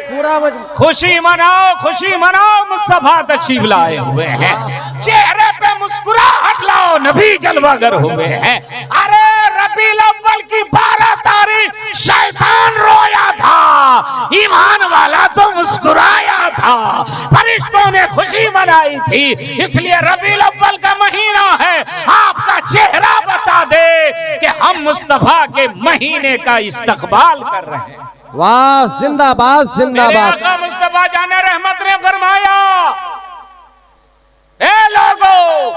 पूरा खुशी मनाओ, खुशी मनाओ, मुस्तफा तशरीफ लाए हुए हैं। चेहरे पे मुस्कुराहट लाओ, नबी जलवागर हुए हैं। अरे रबीउल अव्वल की 12 तारीख शैतान रोया था, ईमान वाला तो मुस्कुराया था, फरिश्तों ने खुशी मनाई थी। इसलिए रबीउल अव्वल का महीना है, आपका चेहरा बता दे कि हम मुस्तफा के महीने का इस्तकबाल कर रहे हैं। वाह, जिंदाबाद जिंदाबाद। मेरे आका मुस्तफा जाने रहमत ने फरमाया, ए लोगों,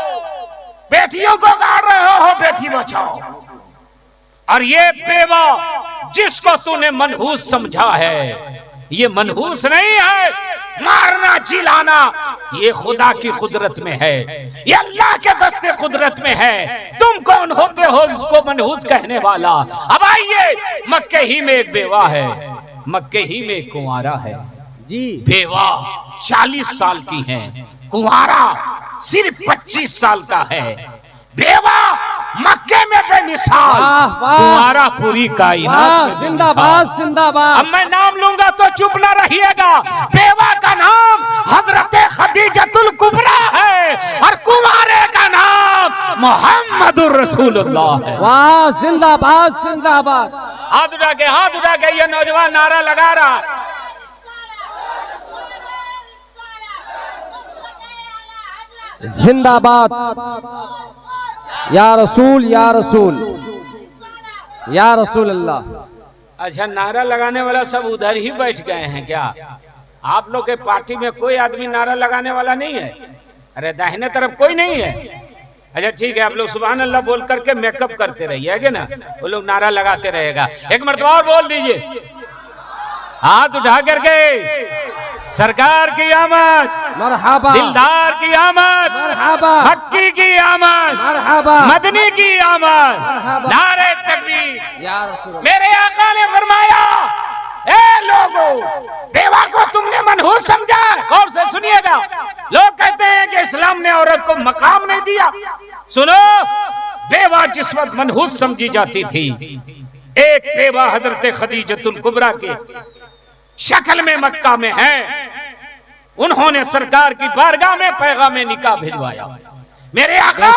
बेटियों को गाड़ रहे हो, बेटी बचाओ। और ये बेवा जिसको तूने मनहूस समझा है, ये मनहूस नहीं है। मारना जिलाना ये खुदा की कुदरत में है, ये अल्लाह के दस्ते कुदरत में है। तुम कौन होते हो इसको मनहूस कहने वाला। अब आइए, मक्के ही में एक बेवा है, मक्के ही में एक कुंवारा है जी। बेवा 40 साल की है, कुंवारा सिर्फ 25 साल का है। बेवा मक्के में बेमिसाल, कुंवारा पूरी कायनात में जिंदाबाद जिंदाबाद। अब मैं नाम लूंगा तो चुप ना रहिएगा। बेवा का नाम हजरत खदीजतुल कुबरा है और कुंवारे का नाम मोहम्मदुर रसूलुल्लाह है। वाह, जिंदाबाद जिंदाबाद। हाथ उठा के, हाथ उठा के ये नौजवान नारा लगा रहा है। जिंदाबाद, या रसूल या रसूल या रसूल अल्लाह। अच्छा, नारा लगाने वाला सब उधर ही बैठ गए हैं क्या? आप लोग के पार्टी में कोई आदमी नारा लगाने वाला नहीं है? अरे दाहिने तरफ कोई नहीं है? अच्छा ठीक है, आप लोग सुभान अल्लाह बोल करके मेकअप करते रहिए, है ना? वो लोग नारा लगाते रहेगा। एक मर्तबा और बोल दीजिए, हाथ उठा करके, सरकार की आमद, मरहबा, दिलदार की आमद, मरहबा, मक्की की आमद, मरहबा, मदनी की आमद, मरहबा, नारे तकबीर। या रसूल। मेरे आका ने फरमाया, ए लोगों, वालों, बेवा को तुमने मनहूस समझा। गौर से सुनिएगा, लोग कहते हैं कि इस्लाम ने औरत को मकाम नहीं दिया। सुनो, बेवा जिस वक्त मनहूस समझी जाती थी, एक बेवा हजरत खदीजतुल कुबरा के शक्ल में मक्का में है। उन्होंने सरकार की बारगाह में पैगाम निकाह भिजवाया। मेरे आका,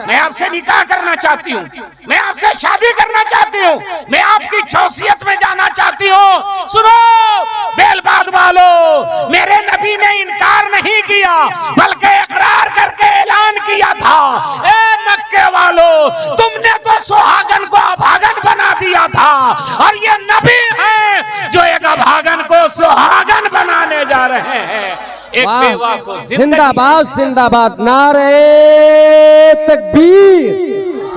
मैं आपसे निकाह करना चाहती हूँ, मैं आपसे शादी करना चाहती हूँ, मैं आपकी चौसियत में जाना चाहती हूँ। सुनो बेलबाद वालों, मेरे नबी ने इनकार नहीं किया बल्कि इकरार करके ऐलान किया था। ए मक्के वालों, तुमने तो सुहागन को अभागन बना दिया था, और ये नबी है जो एक अभागन को सुहागन बनाने जा रहे हैं। एक बेवा को जिंदाबाद जिंदाबाद, नारे तकबीर,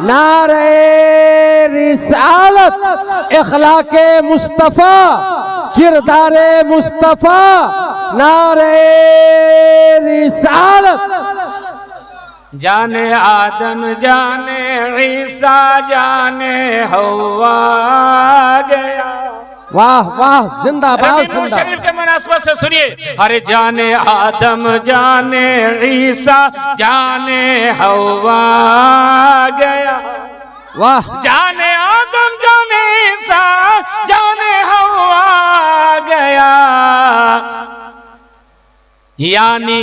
नारे रिसालत, इखलाके मुस्तफा, किरदारे मुस्तफा, नारे रिसालत। जाने आदम जाने ईसा जाने हवा गया। वाह वाह, जिंदाबाद जिंदाबाद। शरीफ के मुनासबत से सुनिए, अरे जाने आदम जाने ईसा जाने हवा गया। वाह, जाने आदम जाने ईसा जाने हवा गया। यानी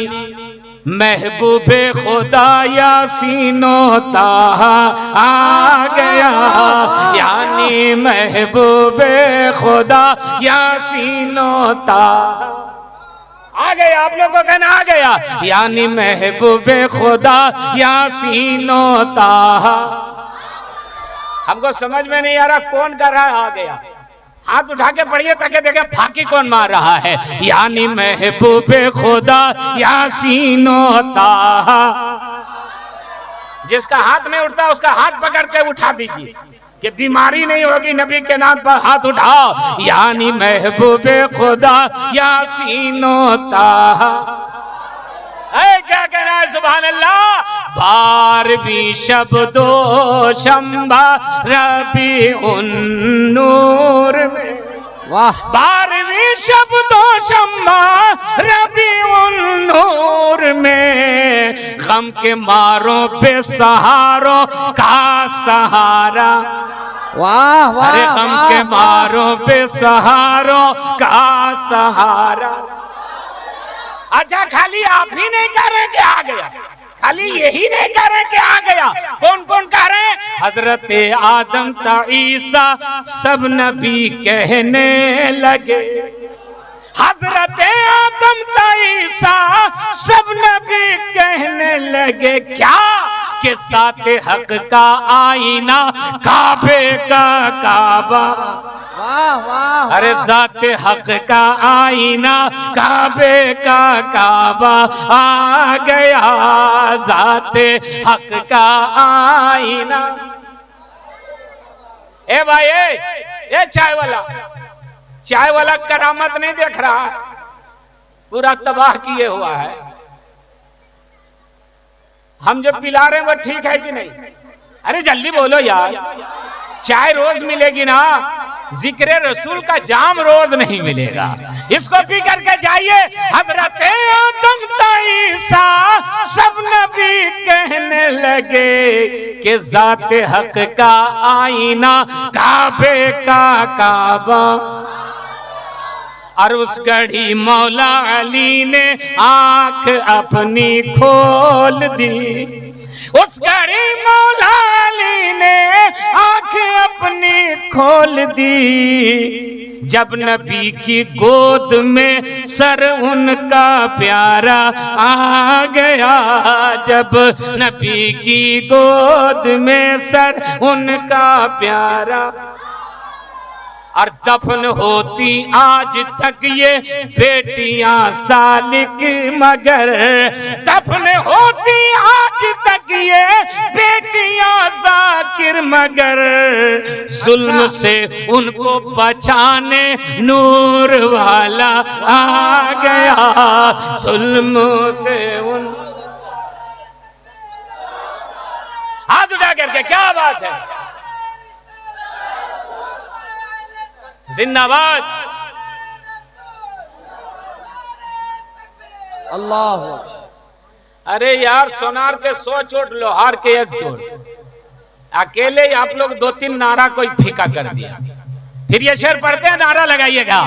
महबूबे खुदा यासीनो ताहा आ गया। यानी महबूबे खुदा यासीनो ताहा आ गया। आप लोगों को कहना आ गया। यानी महबूबे खुदा यासीनो ताहा। हमको समझ में नहीं आ रहा कौन कर रहा है आ गया। हाथ उठा के पढ़िए ताकि देखें फाकी कौन मार रहा है। यानी महबूबे खुदा यासीनो ताहा। जिसका हाथ नहीं उठता उसका हाथ पकड़ के उठा दीजिए कि बीमारी नहीं होगी। नबी के नाम पर हाथ उठाओ। यानी महबूबे खुदा यासीनो ताहा। क्या कहना है, सुभान अल्लाह। 12वीं शब्दो शंभा रबी उन्नूर में। वाह, 12वीं शब्दो शंभा रबी उन्नूर में। गम के मारों पे सहारों का सहारा। वाह वाह, अरे गम के मारों पे सहारों का सहारा। अच्छा, खाली आप ही नहीं कह रहे कि आ गया, खाली यही नहीं कह रहे कि आ गया। कौन कौन कह रहे हैं? हजरत आदम ता ईसा सब नबी कहने लगे। हजरत आदम ता ईसा सब नबी कहने लगे। क्या कि साथ हक का आईना काबे का काबा। वाह वाह, अरे जाते हक का आईना काबे का काबा आ गया। जाते हक का आईना। ए भाई, ए चाय वाला करामत नहीं देख रहा, पूरा तबाह किए हुआ है। हम जो पिला रहे हैं वो ठीक है कि नहीं? अरे जल्दी बोलो यार, चाय रोज मिलेगी ना, जिक्र रसूल का जाम रोज नहीं मिलेगा। इसको पी करके जाइए। हजरत आदम ता ईसा सब नबी कहने लगे कि जाते हक का आईना काबे का काबा। और उस घड़ी मौला अली ने आंख अपनी खोल दी। उस घड़ी मौला अली ने आंख अपनी खोल दी। जब नबी की गोद में सर उनका प्यारा आ गया। जब नबी की गोद में सर उनका प्यारा। और दफन होती आज तक ये बेटियां सालिक मगर। दफन होती आज तक ये बेटियां जाकिर मगर। जुल्म से उनको बचाने नूर वाला आ गया। जुल्म से उन हाथ उठा करके क्या बात है। जिंदाबाद। अल्लाह। अरे यार, सोनार के 100 चोट, लोहार के 1 चोट। अकेले ही आप लोग 2-3 नारा कोई फीका कर दिया। फिर ये शेर पढ़ते हैं, नारा लगाइएगा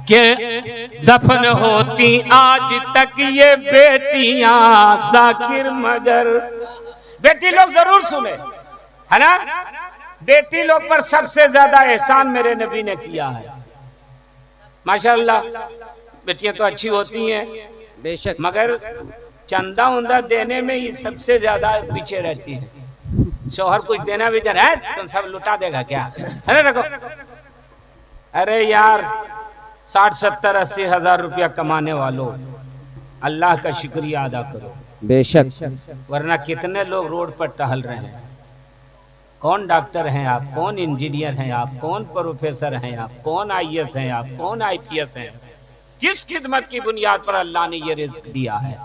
कि दफन होती आज तक ये बेटियां जाकिर मगर। बेटी लोग जरूर सुने, है ना। बेटी लोग पर सबसे ज्यादा एहसान मेरे नबी ने किया है। माशाअल्लाह, बेटियां तो अच्छी होती हैं बेशक, मगर चंदा उंदा देने में ही सबसे ज्यादा पीछे रहती है। शोहर कुछ देना भी है, तुम सब लुटा देगा क्या, है ना। रखो। अरे यार, 60, 70, 80 हजार रुपया कमाने वालों, अल्लाह का शुक्रिया अदा करो। बेशक, वरना कितने लोग रोड पर टहल रहे हैं। कौन डॉक्टर हैं आप, कौन इंजीनियर हैं आप, कौन प्रोफेसर हैं आप, कौन IAS हैं आप, कौन IPS हैं। किस खिदमत की बुनियाद पर अल्लाह ने ये रिज़्क दिया है।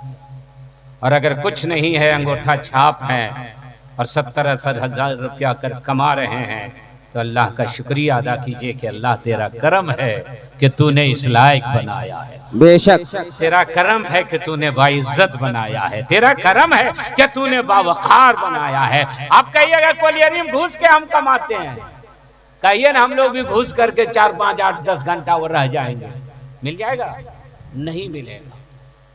और अगर कुछ नहीं है, अंगूठा छाप है और 70-80 हजार रुपया कर कमा रहे हैं, तो अल्लाह का शुक्रिया अदा कीजिए कि अल्लाह तेरा करम है कि तूने इस लायक बनाया है। बेशक, तेरा करम है कि तूने बाइज्जत बनाया है। तेरा करम है कि तूने बावखार बनाया है। आप कहिएगा कोलियरी में घुस के हम कमाते हैं, कहिए ना हम लोग भी घुस करके 4, 5, 8, 10 घंटा वो रह जाएंगे। मिल जाएगा? नहीं मिलेगा।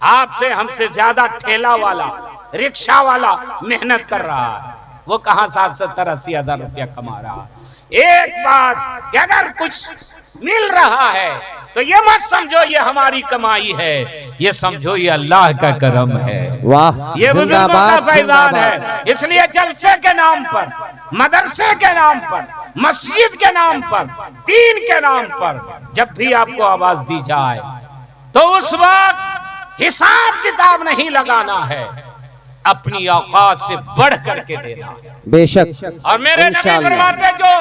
आपसे हमसे ज्यादा ठेला वाला, रिक्शा वाला मेहनत कर रहा है, वो कहां 60, 70, 80 हजार रुपया कमा रहा है। एक बात कि अगर कुछ मिल रहा है तो ये मत समझो ये हमारी कमाई है, ये समझो ये अल्लाह का करम है। वाह, ये बुजुर्गों का फैजान है। इसलिए जलसे के नाम पर, मदरसे के नाम पर, मस्जिद के नाम पर, दीन के नाम पर जब भी आपको आवाज दी जाए तो उस वक्त हिसाब किताब नहीं लगाना है, अपनी औकात से बढ़ करके देना। बेशक, और मेरे नबी फरमाते जो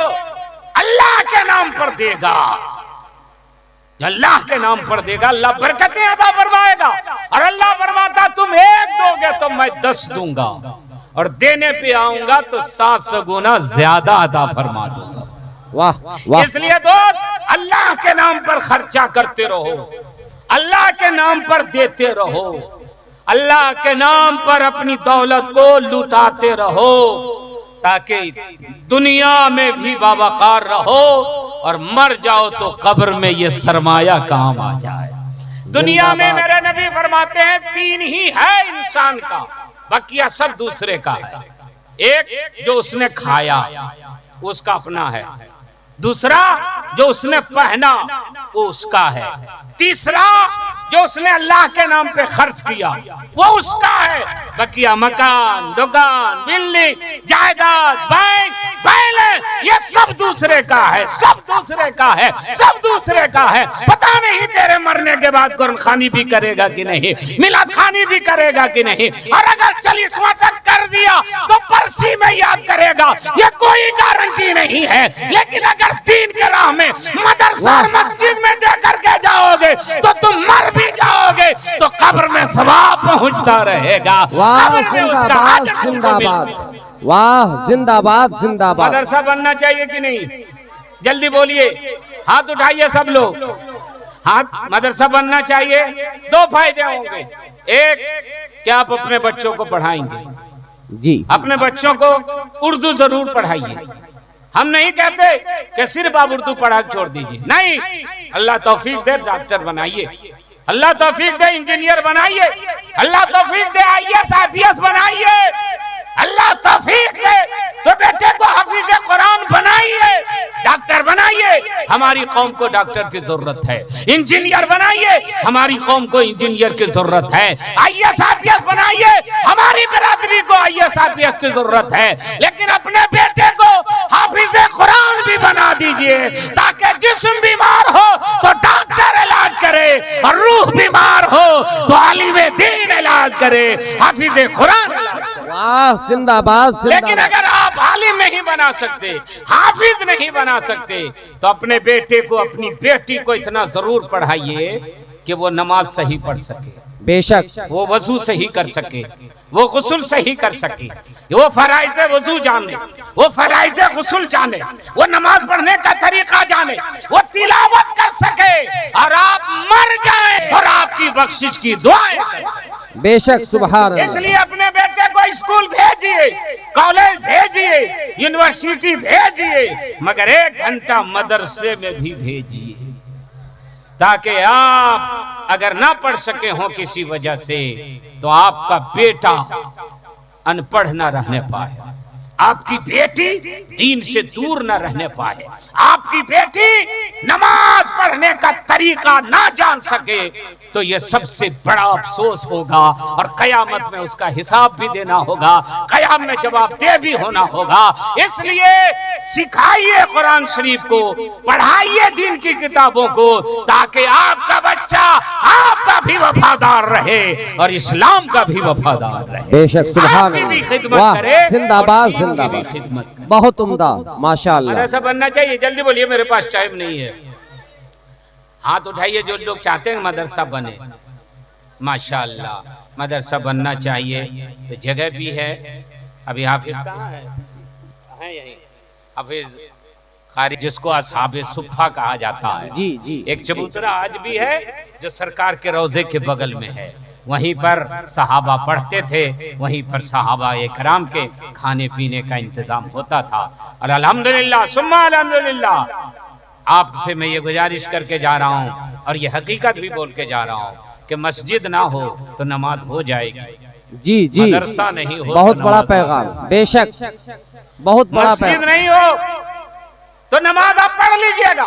अल्लाह के नाम पर देगा, अल्लाह के नाम पर देगा, अल्लाह बरकतें अदा फरमाएगा। और अल्लाह फरमाता तुम 1 दोगे तो मैं 10 दूंगा, और देने पे आऊंगा तो 700 गुना ज्यादा अदा फरमा दूंगा। वाह वाह। इसलिए दोस्त, अल्लाह के नाम पर खर्चा करते रहो, अल्लाह के नाम पर देते रहो, अल्लाह के नाम पर अपनी दौलत को लुटाते रहो, ताकि दुनिया में भी बावकार रहो और मर जाओ तो कब्र में ये सरमाया काम आ जाए। दुनिया में मेरे नबी फरमाते हैं 3 ही है इंसान का, बाकी सब दूसरे का है। एक जो उसने खाया उसका अपना है, दूसरा जो उसने पहना वो उसका है, तीसरा जो उसने अल्लाह के नाम पे खर्च किया वो उसका है। बकिया मकान, दुकान, बिल्डिंग, जायदाद, बैंक, बैलेंस, ये सब दूसरे का है, सब दूसरे का है, सब दूसरे का है। पता नहीं तेरे मरने के बाद कुरान खानी भी करेगा कि नहीं, मिलाद खानी भी करेगा कि नहीं, और अगर 40वां तक कर दिया तो परसी में याद करेगा, ये कोई गारंटी नहीं है। लेकिन अगर दीन के राह में मदरसा मस्जिद में दे करके जाओगे तो तुम मर भी जाओगे तो कब्र में सवाब पहुंचता रहेगा। वाह, जिंदाबाद जिंदाबाद, वाह जिंदाबाद जिंदाबाद। मदरसा बनना चाहिए कि नहीं? जल्दी बोलिए, हाथ उठाइए सब लोग। हाथ। मदरसा बनना चाहिए। 2 फायदे होंगे। एक, क्या आप अपने बच्चों को पढ़ाएंगे? जी, अपने बच्चों को उर्दू जरूर पढ़ाइए। हम नहीं कहते कि सिर्फ आप उर्दू पढ़ा छोड़ दीजिए, नहीं। अल्लाह तौफीक दे डॉक्टर बनाइए, अल्लाह तौफीक दे इंजीनियर बनाइए, अल्लाह तौफीक दे IAS IPS बनाइए, अल्लाह तौफीक दे तो बेटे को हाफिज कुरान बनाइए, डॉक्टर बनाइए। हमारी कौम को डॉक्टर की जरूरत है। इंजीनियर बनाइए, हमारी कौम को इंजीनियर की जरूरत है। IAS IPS बनाइए, हमारी बिरादरी को IAS IPS की जरूरत है। लेकिन अपने बेटे को हाफिज कुरान भी बना दीजिए, ताकि जिस्म बीमार हो तो डॉक्टर इलाज करे, और रूह बीमार हो तो आलिम दीन इलाज करे, हाफिज कुरान। वाह, जिंदाबाद जिंदाबाद। लेकिन अगर आप आलिम नहीं बना सकते, हाफिज नहीं बना सकते, तो अपने बेटे को, अपनी बेटी को इतना जरूर पढ़ाइए कि वो नमाज सही पढ़ सके, बेशक, वो वजू सही कर सके, वो गुस्ल सही कर सके, वो फराइज़ वजू जाने, वो फराइज़ गुस्ल जाने, वो नमाज पढ़ने का तरीका जाने, वो तिलावत कर सके, और आप मर जाएं और आपकी बख्शिश की दुआएं करें। बेशक सुभान अल्लाह। इसलिए अपने बेटे को स्कूल भेजिए, कॉलेज भेजिए, यूनिवर्सिटी भेजिए, मगर 1 घंटा मदरसे में भी भेजिए, ताकि आप अगर ना पढ़ सके हो किसी वजह से तो आपका बेटा अनपढ़ ना रहने पाए, आपकी बेटी दीन से दूर न रहने पाए, आपकी बेटी नमाज पढ़ने का तरीका ना जान सके तो यह सबसे बड़ा अफसोस होगा और कयामत में उसका हिसाब भी देना होगा, कयाम में जवाबदेह भी होना होगा। इसलिए सिखाइए कुरान शरीफ को, पढ़ाइए दीन की किताबों को, ताकि आपका बच्चा आपका भी वफादार रहे और इस्लाम का भी वफादार रहे। बेशक सुभान आपकी भी अल्लाह। खिदमत वाह, करे, जिंदाबाद बच्चों की भी जिंदाबाद, खिदमत करे। बहुत उम्दा, माशाअल्लाह। ऐसा बनना चाहिए। जल्दी बोलिए, मेरे पास टाइम नहीं है। हाथ उठाइए जो लोग चाहते हैं मदरसा बने। माशाअल्लाह मदरसा बनना चाहिए, तो जगह भी है। अभी हाफिज कहाँ है यहीं, हाफिज कारी जिसको असहाबे सुफ़ा कहा जाता है। जी जी। एक चबूतरा आज भी है जो सरकार के रोजे के बगल में है। वहीं पर सहाबा पढ़ते थे, वहीं पर सहाबा इकराम के खाने पीने का इंतजाम होता था। और अल्हम्दुलिल्लाह सुम्मा अल्हम्दुलिल्लाह आपसे मैं ये गुजारिश करके जा रहा हूँ और ये हकीकत भी बोल के जा रहा हूँ कि मस्जिद ना हो तो नमाज हो जाएगी, जी जी, मदरसा नहीं हो बहुत तो बड़ा नमाज पैगाम, बेशक बहुत बड़ा मस्जिद पैगाम। नहीं हो तो नमाज आप पढ़ लीजिएगा,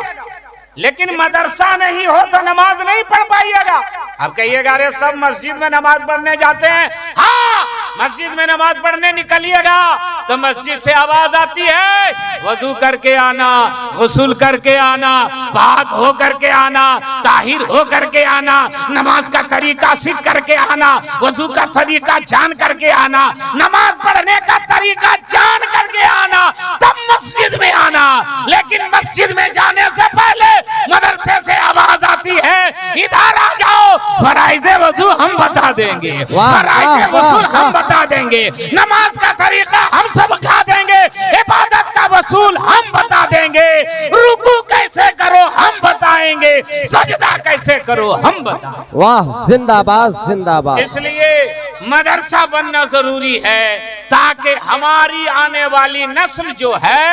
लेकिन मदरसा नहीं हो तो नमाज नहीं पढ़ पाइएगा। आप कहिएगा अरे सब मस्जिद में नमाज पढ़ने जाते हैं। हाँ, मस्जिद में नमाज पढ़ने निकलिएगा तो मस्जिद से आवाज आती है, वजू करके आना, गुस्ल करके आना, पाक हो करके आना, ताहिर हो करके आना, नमाज का तरीका सीख करके आना, वजू का तरीका जान करके आना, नमाज पढ़ने का तरीका जान करके आना, तब मस्जिद में आना। लेकिन मस्जिद में जाने से पहले मदरसे से आवाज आती है, इधर आ जाओ, फराइज़े वजू हम बता देंगे, फराइज़े वसूल हम बता देंगे, नमाज का तरीका हम सब बता देंगे, इबादत का वसूल हम बता देंगे, रुकू कैसे करो हम बताएंगे, सजदा कैसे करो हम बताएंगे। वाह, जिंदाबाद जिंदाबाद। इसलिए मदरसा बनना जरूरी है ताकि हमारी आने वाली नस्ल जो है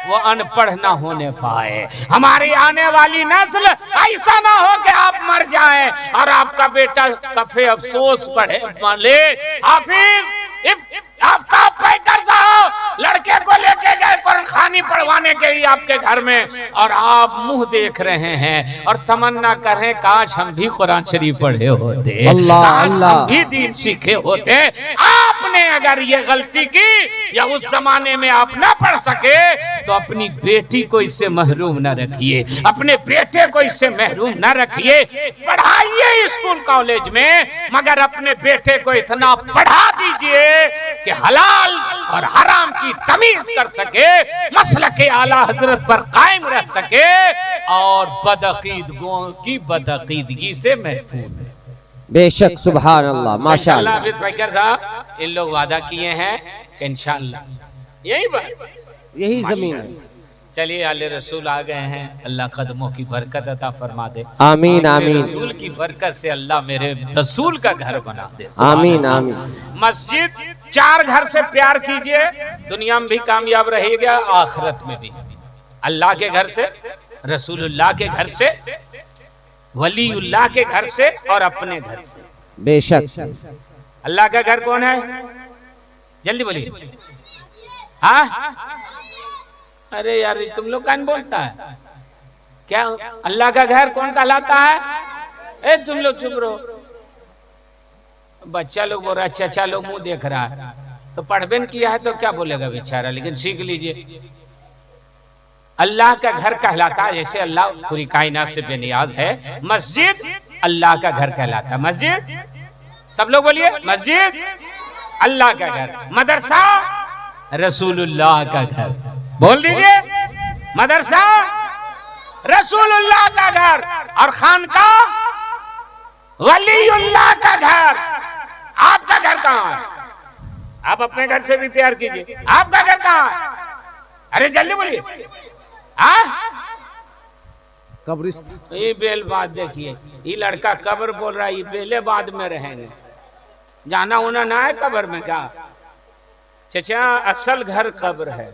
वो अनपढ़ ना होने पाए। हमारी आने वाली नस्ल ऐसा ना हो कि आप मर जाएं और आपका बेटा कफे अफसोस पढ़े ले। हाफिज आफ्ताब पैकर साहब लड़के को लेके गए कुरान खानी पढ़वाने के लिए आपके घर में, और आप मुंह देख रहे हैं और तमन्ना कर रहे हैं काश हम भी कुरान शरीफ पढ़े होते, अल्लाह काश अल्लाह, हम भी दीन सीखे होते। आपने अगर ये गलती की या उस जमाने में आप ना पढ़ सके तो अपनी बेटी को इससे महरूम न रखिए, अपने बेटे को इससे महरूम न रखिए। पढ़ाइए स्कूल कॉलेज में, मगर अपने बेटे को इतना पढ़ा दीजिए कि हलाल और हराम की तमीज कर सके, मसलक आला हजरत पर कायम रह सके और बदअकीदगियों की बदअकीदगी से महफूज है। बेशक सुभान अल्लाह, माशाअल्लाह। हाफिज पैकर साहब इन लोग वादा किए हैं कि इंशाअल्लाह यही बात, यही जमीन है। चलिए आले रसूल आ गए हैं, अल्लाह कदमों की बरकत अता फरमा दे। आमीन मेरे आमीन रसूल की बरकत से अल्लाह मेरे रसूल का घर बना दे। आमीन आमीन। मस्जिद 4 घर से प्यार कीजिए, दुनिया में भी कामयाब रहेगा, आखिरत में भी। अल्लाह के घर से, रसूलुल्लाह के घर से, वलीउल्लाह के घर से और अपने घर से। बेशक। अल्लाह का घर कौन है? जल्दी बोलिए। हाँ, अरे यार तुम लोग कौन बोलता है क्या? अल्लाह का घर कौन कहलाता है? ए तुम लोग चुप रहो। बच्चा लोग बोल रहा है, चाचा लोग मुंह देख रहा है, तो पढ़बे किया है तो क्या बोलेगा बेचारा, लेकिन सीख लीजिए। अल्लाह का घर कहलाता है, जैसे अल्लाह पूरी कायनात से बेनियाज है, मस्जिद अल्लाह का घर कहलाता है। मस्जिद, सब लोग बोलिए, मस्जिद अल्लाह का घर, मदरसा रसूलुल्लाह का घर। बोल दीजिए, मदरसा रसूलुल्लाह का घर और खानकाह वलीउल्लाह का घर। आपका घर कहाँ है? आप अपने घर से भी प्यार कीजिए। आपका घर कहाँ है? अरे जल्दी बोलिए। कब्रिस्तान। ये बेल बात देखिए, ये लड़का कब्र बोल रहा है, ये बेले बाद में रहेंगे। जाना होना ना है कब्र में क्या? चचा असल घर कब्र है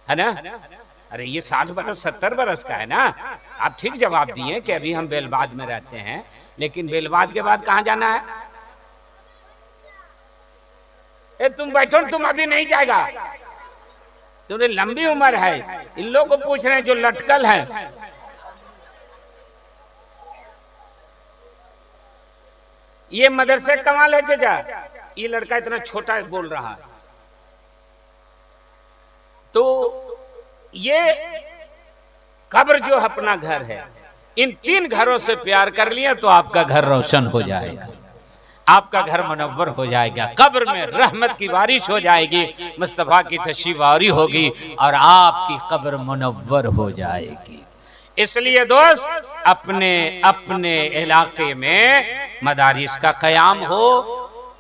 ना? अरे ये 60 बरस 70 बरस का है ना। आप ठीक जवाब दिए कि अभी हम बेलबाद में रहते हैं, लेकिन बेलबाद के बाद कहाँ जाना है? ए तुम बैठो, तुम अभी नहीं जाएगा, तुम्हें लंबी उम्र है। इन लोगों को पूछ रहे हैं जो लटकल है। ये मदरसे कमाल है चाचा, ये लड़का इतना छोटा बोल रहा है। तो ये कब्र जो अपना घर है, इन 3 घरों से प्यार कर लिया तो आपका घर रोशन हो जाएगा, आपका घर मुनव्वर हो जाएगा, कब्र में रहमत की बारिश हो जाएगी, मुस्तफा की तशरीफावरी होगी और आपकी कब्र मुनव्वर हो जाएगी। इसलिए दोस्त अपने अपने इलाके में मदारिस का क़याम हो,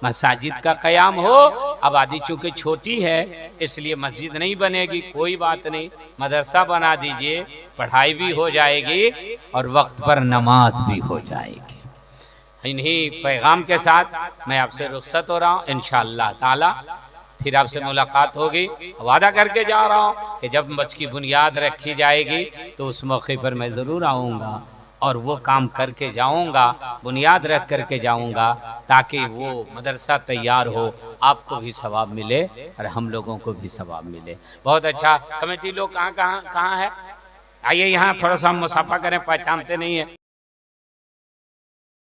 मसाजिद का क़याम हो। आबादी चूंकि छोटी है इसलिए मस्जिद नहीं बनेगी, कोई बात नहीं, मदरसा बना दीजिए, पढ़ाई भी हो जाएगी और वक्त पर नमाज भी हो जाएगी। इन्हीं पैगाम के साथ मैं आपसे रुखसत हो रहा हूँ। इंशाअल्लाह ताला फिर आपसे मुलाकात होगी। वादा करके जा रहा हूँ कि जब मच की बुनियाद रखी जाएगी तो उस मौके पर मैं ज़रूर आऊँगा और वो काम करके जाऊँगा, बुनियाद रख करके जाऊँगा, ताकि वो मदरसा तैयार हो, आपको भी सवाब मिले और हम लोगों को भी सवाब मिले। बहुत अच्छा। कमेटी लोग कहाँ है? आइए यहाँ थोड़ा सा हम मुसाफा करें, पहचानते नहीं है।